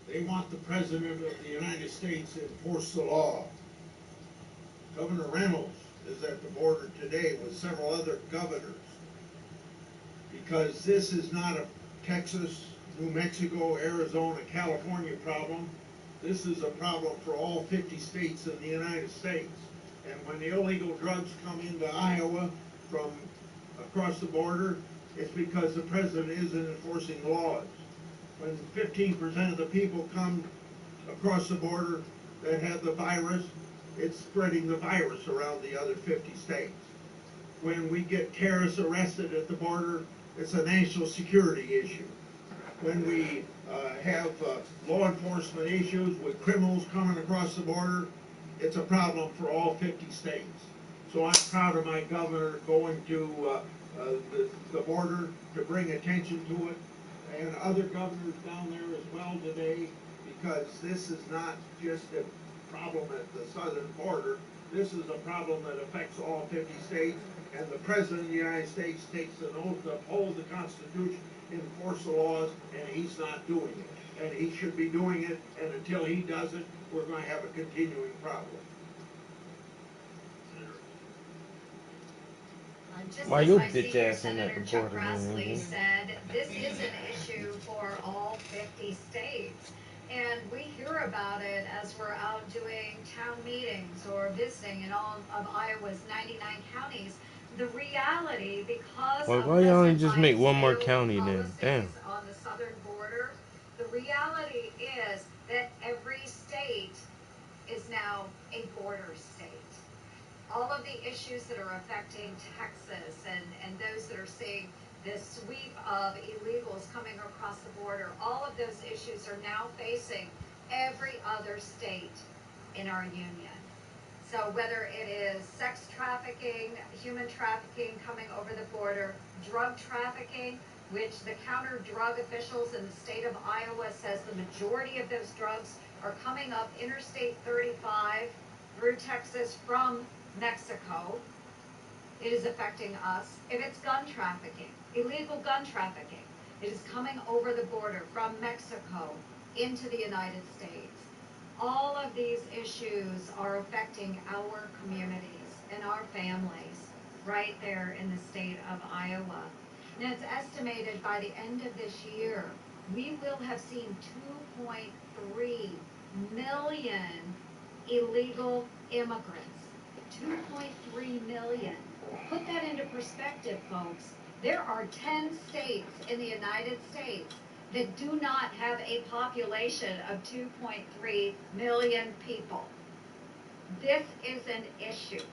They want the President of the United States to enforce the law. Governor Reynolds is at the border today with several other governors, because this is not a Texas, New Mexico, Arizona, California problem. This is a problem for all 50 states in the United States. And when the illegal drugs come into Iowa from across the border, it's because the president isn't enforcing laws. When 15% of the people come across the border that have the virus, it's spreading the virus around the other 50 states. When we get terrorists arrested at the border, it's a national security issue. When we have law enforcement issues with criminals coming across the border, it's a problem for all 50 states. So I'm proud of my governor going to the border to bring attention to it, and other governors down there as well today, because this is not just a problem at the southern border. This is a problem that affects all 50 states, and the President of the United States takes an oath to uphold the Constitution, enforce the laws, and he's not doing it. And he should be doing it, and until he does it, we're going to have a continuing problem. Just Why as your my bitch senior ass in that Senator Chuck border, man? Grassley said, this is an issue for all 50 states. And we hear about it as we're out doing town meetings or visiting in all of Iowa's 99 counties. The reality, because Well, of why y'all ain't President just make Biden's one more failed county then? Damn. policies on the southern border, the reality is that every state is now a border state. All of the issues that are affecting Texas and those that are seeing this sweep of illegals coming across the border, all of those issues are now facing every other state in our union. So whether it is sex trafficking, human trafficking coming over the border, drug trafficking, which the counter drug officials in the state of Iowa says the majority of those drugs are coming up Interstate 35 through Texas from Mexico. It is affecting us. If it's gun trafficking, illegal gun trafficking, it is coming over the border from Mexico into the United States. All of these issues are affecting our communities and our families right there in the state of Iowa. And it's estimated by the end of this year, we will have seen 2.3 million illegal immigrants. 2.3 million. Put that into perspective, folks. There are 10 states in the United States that do not have a population of 2.3 million people. This is an issue.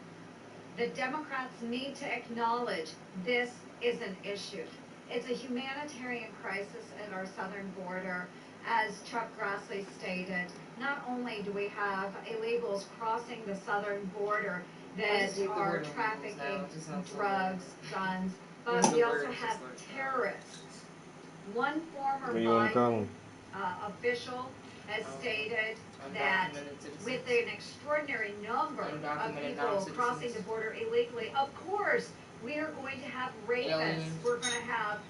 The Democrats need to acknowledge this is an issue. It's a humanitarian crisis at our southern border. As Chuck Grassley stated, not only do we have illegals crossing the southern border that are trafficking drugs, guns, but we also have terrorists. One former Biden official has stated that with an extraordinary number of people crossing the border illegally, of course, we are going to have rapists, we're going to have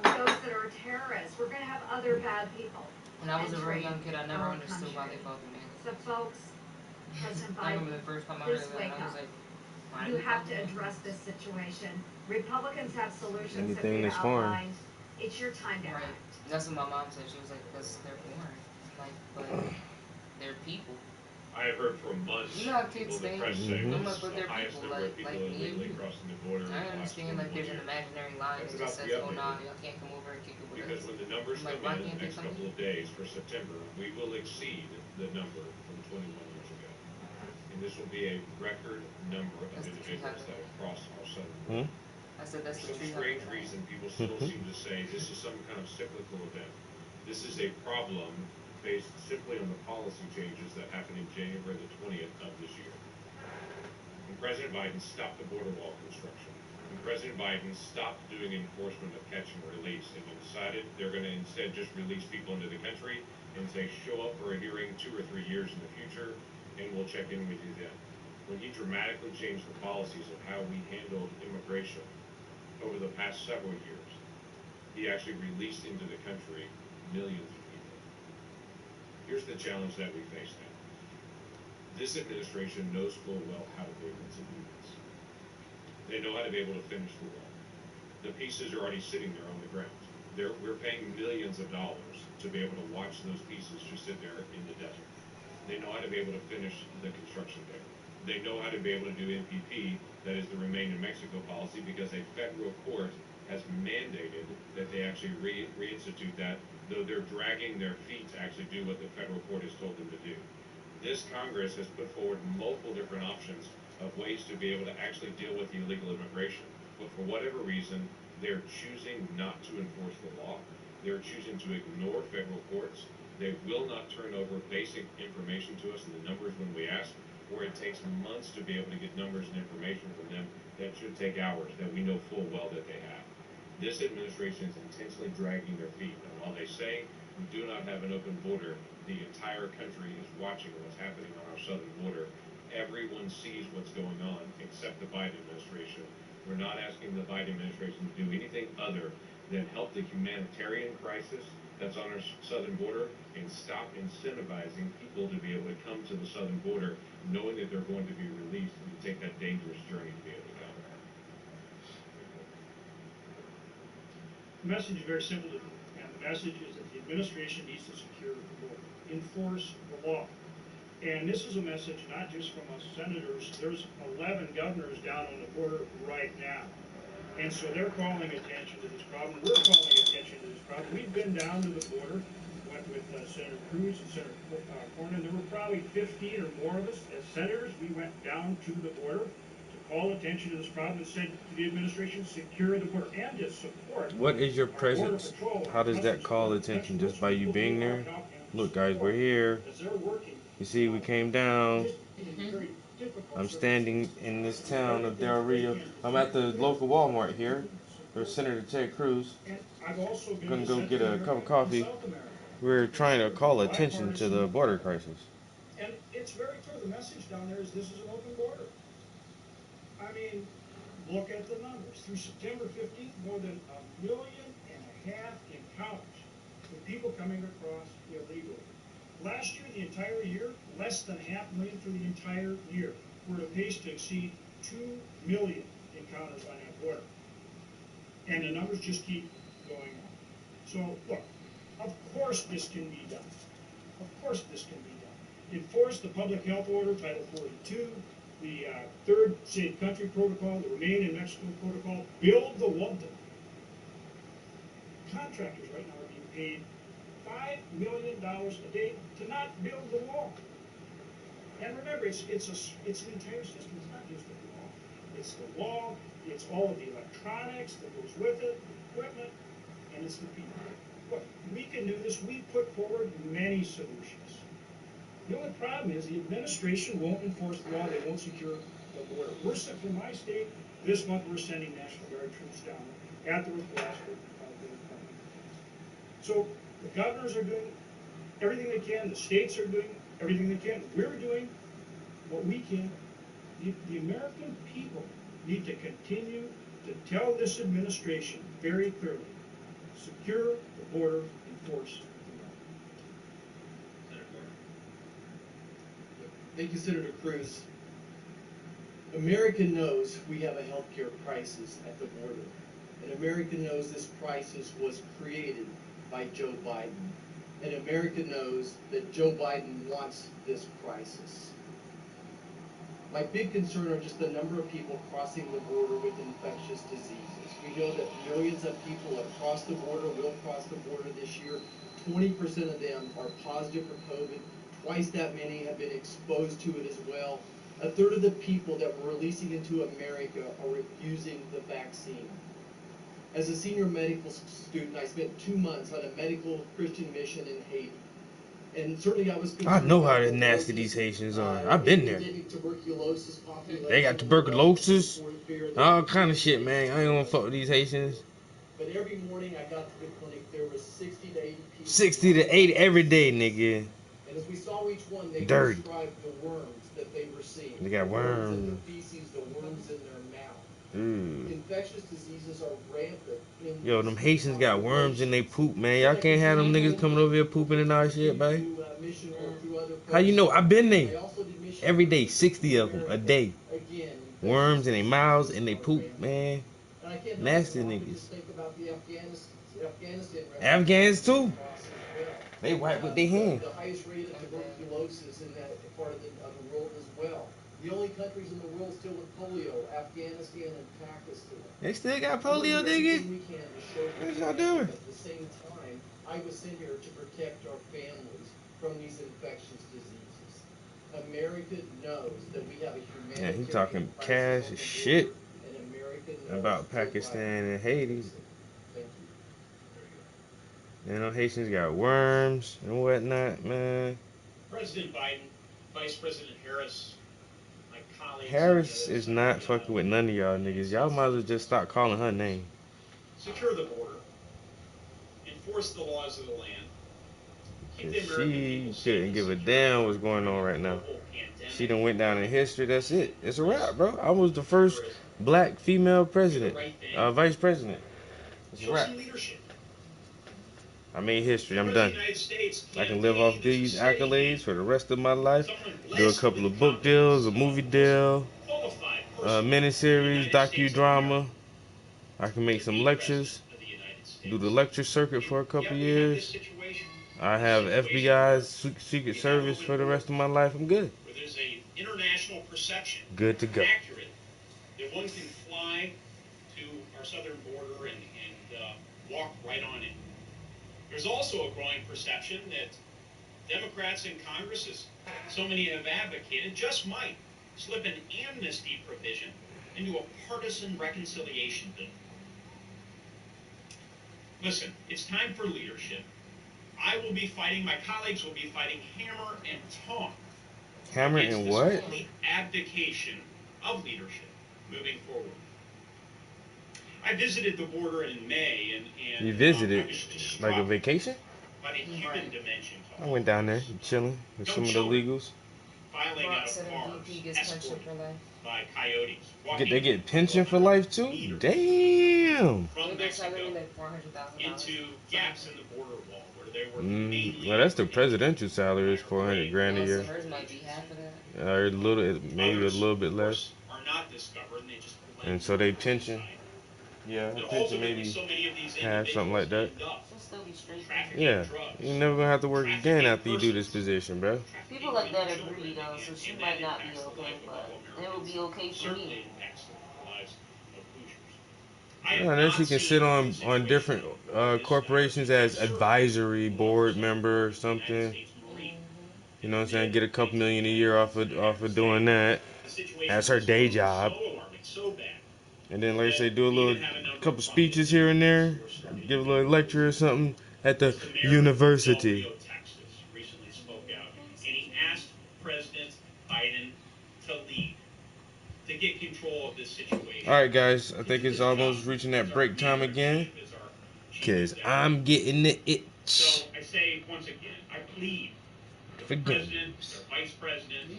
those that are terrorists, we're going to have other bad people. When I was a very young kid, I never understood why they called me. So folks, President I remember Biden, the first time I please heard of it, wake and I was up. like, why You do they have call to me? address this situation. Republicans have solutions that Anything we've that's foreign. outlined. It's your time to Right. act. That's what my mom said. She was like, because they're foreign. Like, but they're people. I have heard for months You know how kids people in the think? press say Mhm. this is But the they're highest people, number of like people me and illegally you. crossing the border in the I last understand, like, 21 there's an years. imaginary line That's that about just to says, be oh, nah, updated. y'all can't come over and kick it with Because us. when the numbers I'm like, come why in can't the they next come couple of days for September, we will exceed the number from 21 years ago. And this will be a record number of individuals that have crossed our southern border. I said, that's For the some tree strange hugger. reason, people still seem to say this is some kind of cyclical event. This is a problem based simply on the policy changes that happened in January the 20th of this year. When President Biden stopped the border wall construction, when President Biden stopped doing enforcement of catch and release and then decided they're going to instead just release people into the country and say show up for a hearing 2 or 3 years in the future and we'll check in with you then. when he dramatically changed the policies of how we handled immigration over the past several years, he actually released into the country millions of people. Here's the challenge that we face now. This administration knows full well how to be able to do this. They know how to be able to finish the wall. The pieces are already sitting there on the ground. We're paying millions of dollars to be able to watch those pieces just sit there in the desert. They know how to be able to finish the construction there. They know how to be able to do NPP, that is the Remain in Mexico policy, because a federal court has mandated that they actually reinstitute that, though they're dragging their feet to actually do what the federal court has told them to do. This Congress has put forward multiple different options of ways to be able to actually deal with the illegal immigration. But for whatever reason, they're choosing not to enforce the law. They're choosing to ignore federal courts. They will not turn over basic information to us in the numbers when we ask, or it takes months to be able to get numbers and information from them that should take hours, that we know full well that they have. This administration is intentionally dragging their feet. And while they say we do not have an open border, the entire country is watching what's happening on our southern border. Everyone sees what's going on except the Biden administration. We're not asking the Biden administration to do anything other than help the humanitarian crisis that's on our southern border and stop incentivizing people to be able to come to the southern border knowing that they're going to be released and to take that dangerous journey to be able to go. The message is very simple to me, and the message is that the administration needs to secure the border, enforce the law. And this is a message not just from us senators. There's 11 governors down on the border right now. And so they're calling attention to this problem. We're calling attention to this problem. We've been down to the border, went with Senator Cruz and Senator Cornyn. There were probably 15 or more of us as senators. We went down to the border to call attention to this problem and said to the administration, secure the border and to support. What is your presence? How does that call attention? Just by you being there? Look, guys, we're here. You see, we came down. I'm standing in this town of Del Rio. I'm at the local Walmart here. There's Senator Ted Cruz. I'm going to go get a cup of coffee. We're trying to call attention to the border crisis. And it's very clear. The message down there is this is an open border. I mean, look at the numbers. Through September 15th, more than 1.5 million encounters with people coming across illegally. Last year, the entire year, less than 500,000 for the entire year. We're at a pace to exceed 2 million encounters on that border. And the numbers just keep going on. So, look, of course this can be done. Of course this can be done. Enforce the public health order, Title 42, the third safe country protocol, the Remain in Mexico protocol, build the wall. Contractors right now are being paid $5 million a day to not build the wall. And remember, it's an entire system. It's not just the wall. It's the wall. It's all of the electronics that goes with it, the equipment, and it's the people. Look, we can do this. We put forward many solutions. The only problem is the administration won't enforce the law. They won't secure the border. For my state, this month we're sending National Guard troops down at the request of the government. So the governors are doing everything they can. The states are doing everything they can. We're doing what we can. The American people need to continue to tell this administration very clearly, secure the border, enforce the law. Thank you, Senator Cruz. America knows we have a healthcare crisis at the border. And America knows this crisis was created by Joe Biden. And America knows that Joe Biden wants this crisis. My big concern are just the number of people crossing the border with infectious diseases. We know that millions of people across the border will cross the border this year. 20% of them are positive for COVID. Twice that many have been exposed to it as well. A third of the people that we're releasing into America are refusing the vaccine. As a senior medical student, I spent 2 months on a medical Christian mission in Haiti. And certainly I was I know how nasty these Haitians are. I've been there. They got tuberculosis, all kind of shit, man. I ain't gonna fuck with these Haitians. But every morning I got to the clinic, there was 60 to 80 people. 60 to 80 every day, nigga. And as we saw each one, they dirty. described the worms that they were seen. They got worms. In their feces, the worms in their mouth. Infectious diseases are rampant. Yo, them Haitians got worms in they poop, man. Y'all can't have them niggas coming over here pooping in our shit, man. How you know? I've been there. Every day, 60 of them a day. Worms in their mouths and they poop, man. Nasty niggas. Afghans too. They wipe with their hands. The highest rate of tuberculosis in that part of the world as well. The only countries in the world still with polio, Afghanistan and Pakistan. They still got polio, nigga? What y'all doing? At the same time, I was sent here to protect our families from these infectious diseases. America knows that we have a humanitarian Yeah, he talking cash shit about Pakistan and Haiti. You know, Haitians got worms and whatnot, man. President Biden, Vice President Harris, my colleagues. Harris is not fucking with none of y'all niggas. Y'all might as well just stop calling her name. Secure the border, enforce the laws of the land. Keep the American She people couldn't give a damn what's going on right now. She done went down in history. That's it. It's a wrap, bro. I was the first black female president, vice president. It's a wrap. I made history. I'm done. I can live off these accolades for the rest of my life. Do a couple of book deals, a movie deal, a miniseries, docudrama. I can make some lectures. Do the lecture circuit for a couple years. I have FBI's Secret Service for the rest of my life. I'm good. Where there's a international perception, good to go. Accurate, that one can fly to our southern border and walk right on in. There's also a growing perception that Democrats in Congress, as so many have advocated, just might slip an amnesty provision into a partisan reconciliation bill. Listen, it's time for leadership. I will be fighting, my colleagues will be fighting hammer and tongue. Hammer and what? Complete abdication of leadership moving forward. I visited the border in May, and You visited like a vacation? by the human dimension, I went down there chilling with some of the illegals. filing out of cars, escorted by coyotes. They get pension for life too? Damn. From Mexico into gaps in the border wall where they were Well, that's the presidential salary is $400 grand a year. Hers might be half of that. Or maybe a little bit less. are not discovered, and they just And so they pension. Yeah, pension maybe half, something like that. Yeah, you're never gonna have to work again after you do this position, bro. People like that agree though, so she might not be okay, but it will be okay for me. Yeah, and then she can sit on different corporations as advisory board member or something. You know what I'm saying? Get a couple million a year off of doing that as her day job. And then, like I say, do a couple speeches here and there, give a little lecture or something at the university. recently spoke out, and he asked President Biden to lead, to get control of this situation. All right, guys, I think it's almost reaching that break time again, because I'm getting the itch. So I say once again, I plead For the President, or Vice President,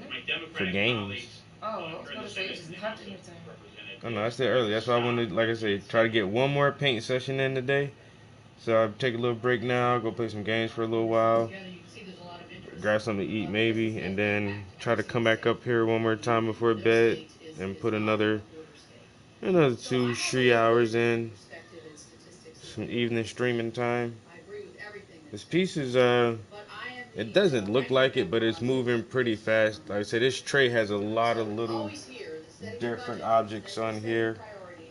my Democratic For games. colleagues, Oh, I was going to say, it's not in your time. I know, I said earlier. That's why I wanted, like I said, try to get one more paint session in today. So I'll take a little break now, go play some games for a little while, grab something to eat maybe, and then try to come back up here one more time before bed and put another 2-3 hours in, some evening streaming time. This piece is, it doesn't look like it, but it's moving pretty fast. Like I said, this tray has a lot of little different objects on here,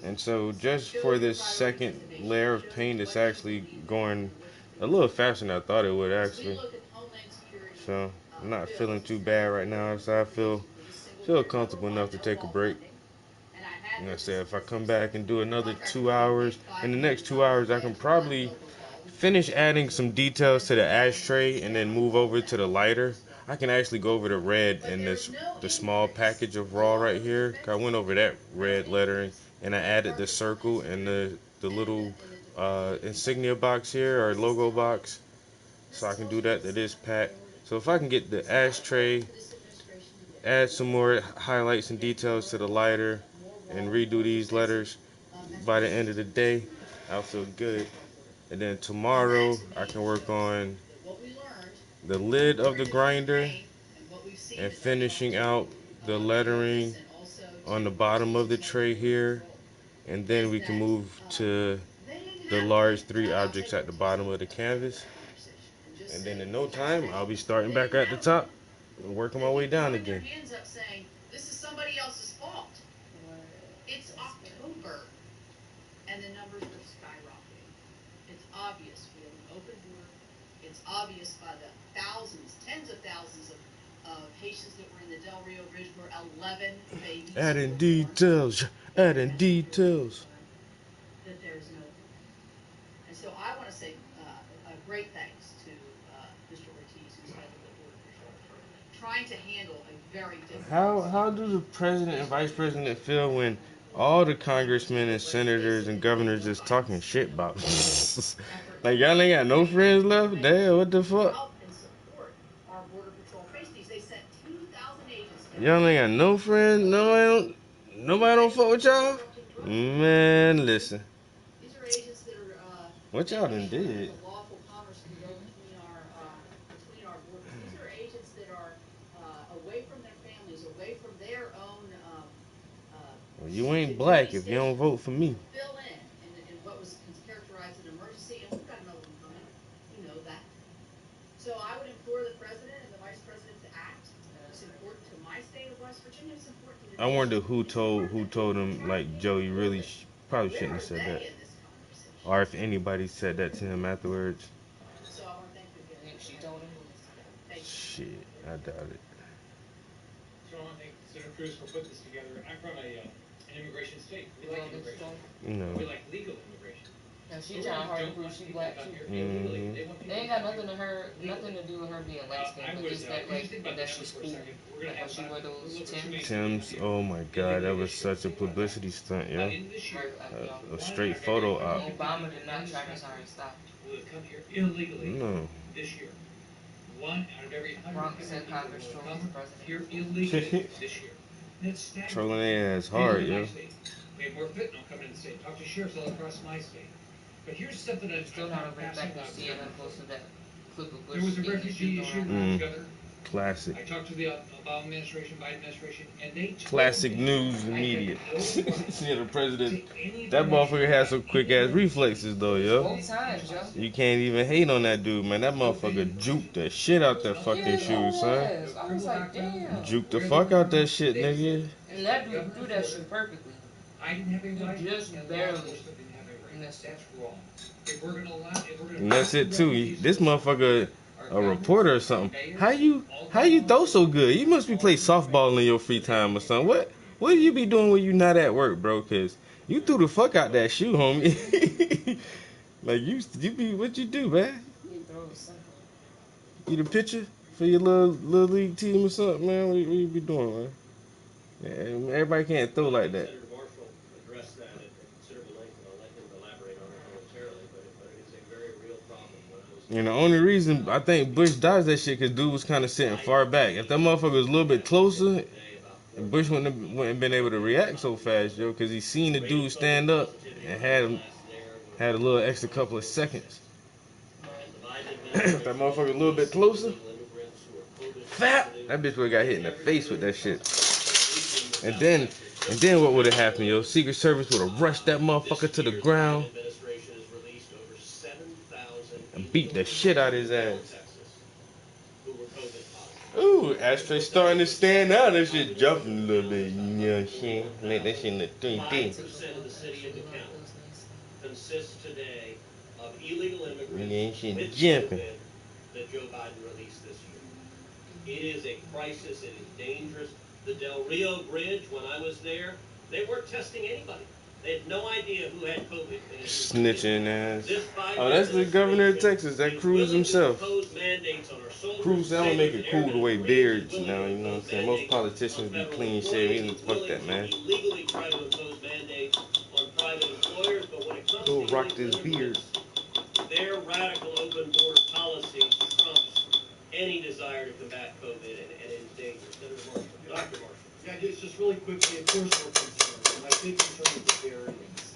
and so just for this second layer of paint, it's actually going a little faster than I thought it would actually. So I'm not feeling too bad right now, so I feel comfortable enough to take a break. And I said if I come back and do another 2 hours, in the next 2 hours I can probably finish adding some details to the ashtray and then move over to the lighter. I can actually go over the red in the small package of raw right here. I went over that red lettering and I added the circle and the little insignia box here, or logo box. So I can do that to this pack. So if I can get the ashtray add some more highlights and details to the lighter and redo these letters by the end of the day. I'll feel good. And then tomorrow I can work on the lid of the grinder and finishing out the lettering on the bottom of the tray here. And then we can move to the large 3 objects at the bottom of the canvas. And then in no time, I'll be starting back at the top and working my way down again. Hands up saying, this is somebody else's fault. It's October, and the numbers are skyrocketing. It's obvious we have an open border. It's obvious by the thousands, tens of thousands of patients that were in the Del Rio Bridge where 11 babies. Adding details, adding details. That there's no. And so I want to say a great thanks to Mr. Ortiz, who's head of the Border Patrol, for trying to handle a very difficult. How do the president and vice president feel when all the congressmen and senators and governors just talking shit about us? Like, y'all ain't got no friends left? Damn, what the fuck? Y'all ain't got no friends? Nobody don't fuck with y'all? Man, listen. What y'all done did? Lawful commerce can go between our borders. These are agents that are away from their families, away from their own. Well, you ain't black if you don't vote for me. Fill in what was characterized as an emergency, and we've got another one coming. You know that. So I would implore the president and the vice president to act. It's important to my state of West Virginia. It's important to the. I wonder who told him, like, Joe, you really probably shouldn't have said that. Or if anybody said that to him afterwards. She told him. Shit, I doubt it. So I want to thank Senator Cruz for putting this together. I'm from an immigration state. We like immigration. No. We like legal immigration. And she trying hard to prove she black too. They ain't got nothing to do with her being light skinned, but just that that she's cool. Like how she wear those Timbs. Oh my god, that was such a publicity stunt, yo. A straight photo op. Obama did not try to stop. Who have come here illegally No. this year. 1 out of every 100 Bronx said Congress trolls the president. here illegally this year. That's staggering. Trolling their ass hard, yo. We have more fentanyl coming in the state. Talk to sheriffs all across my state. But here's something that Still not a back to CNN posted that clip of Bush. There was a refugee issue, Governor. Classic. I talked to the Obama administration, Biden administration, and they Classic news media. See the president. That motherfucker has some quick ass reflexes though, yo. Both times, yo. You can't even hate on that dude, man. That motherfucker juked the shit out that fucking shoe, son. I was like, damn. Juked the fuck out that shit, nigga. And that dude threw that shit perfectly. I didn't have a right. Just barely. That's wrong. If we're gonna allow, And that's it too. This motherfucker a reporter or something. How you throw so good? You must be playing softball in your free time or something. What do you be doing when you not at work, bro? Cause you threw the fuck out that shoe, homie. Like you be what you do, man? You the pitcher for your little league team or something, man? What you be doing, man? Yeah, everybody can't throw like that. And the only reason I think Bush dodged that shit because dude was kind of sitting far back. If that motherfucker was a little bit closer, Bush wouldn't have been able to react so fast, yo, because he seen the dude stand up and had a little extra couple of seconds. If that motherfucker a little bit closer, fat, that bitch would have got hit in the face with that shit. And then what would have happened, yo? Secret Service would have rushed that motherfucker to the ground and beat the shit out of his ass. Ooh, Ashtray starting to stand out. That shit jumping a little bit. You know what I'm saying? Make that shit in the 3D. 5% of the city of DeKalb consists today of illegal immigrants with jumping that Joe Biden released this year. It is a crisis. It is dangerous. The Del Rio Bridge, when I was there, they weren't testing anybody. They had no idea who had COVID. Snitching ass. Oh, that's the governor of Texas. That Cruz himself. Cruz, I'm gonna make it cool to wear beards now. You know what I'm saying? Most politicians be clean shaven. Fuck that, man. Go rock this beard. Their radical open border policy trumps any desire to combat COVID, and it is dangerous. Dr. Marshall. Yeah, just really quickly, of course we're concerned, and my big concern is the variants.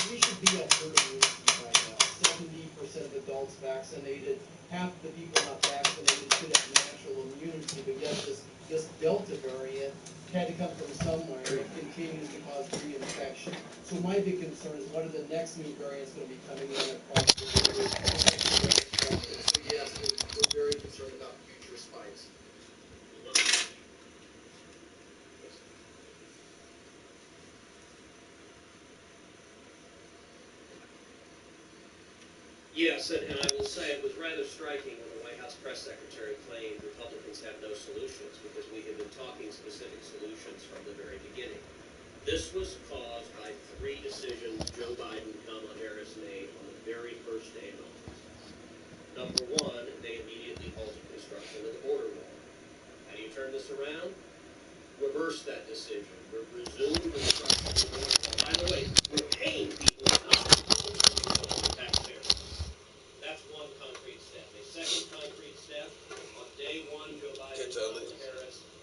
We should be at herd immunity by now. 70% of adults vaccinated, half the people not vaccinated should have natural immunity, but yet this Delta variant had to come from somewhere. It continues to cause reinfection. So my big concern is what are the next new variants going to be coming in across the border? So yes, we're very concerned about future spikes. Yes, and I will say it was rather striking when the White House press secretary claimed Republicans have no solutions, because we have been talking specific solutions from the very beginning. This was caused by 3 decisions Joe Biden and Kamala Harris made on the very first day of office. Number 1, they immediately halted construction of the border wall. How do you turn this around? Reverse that decision. Resume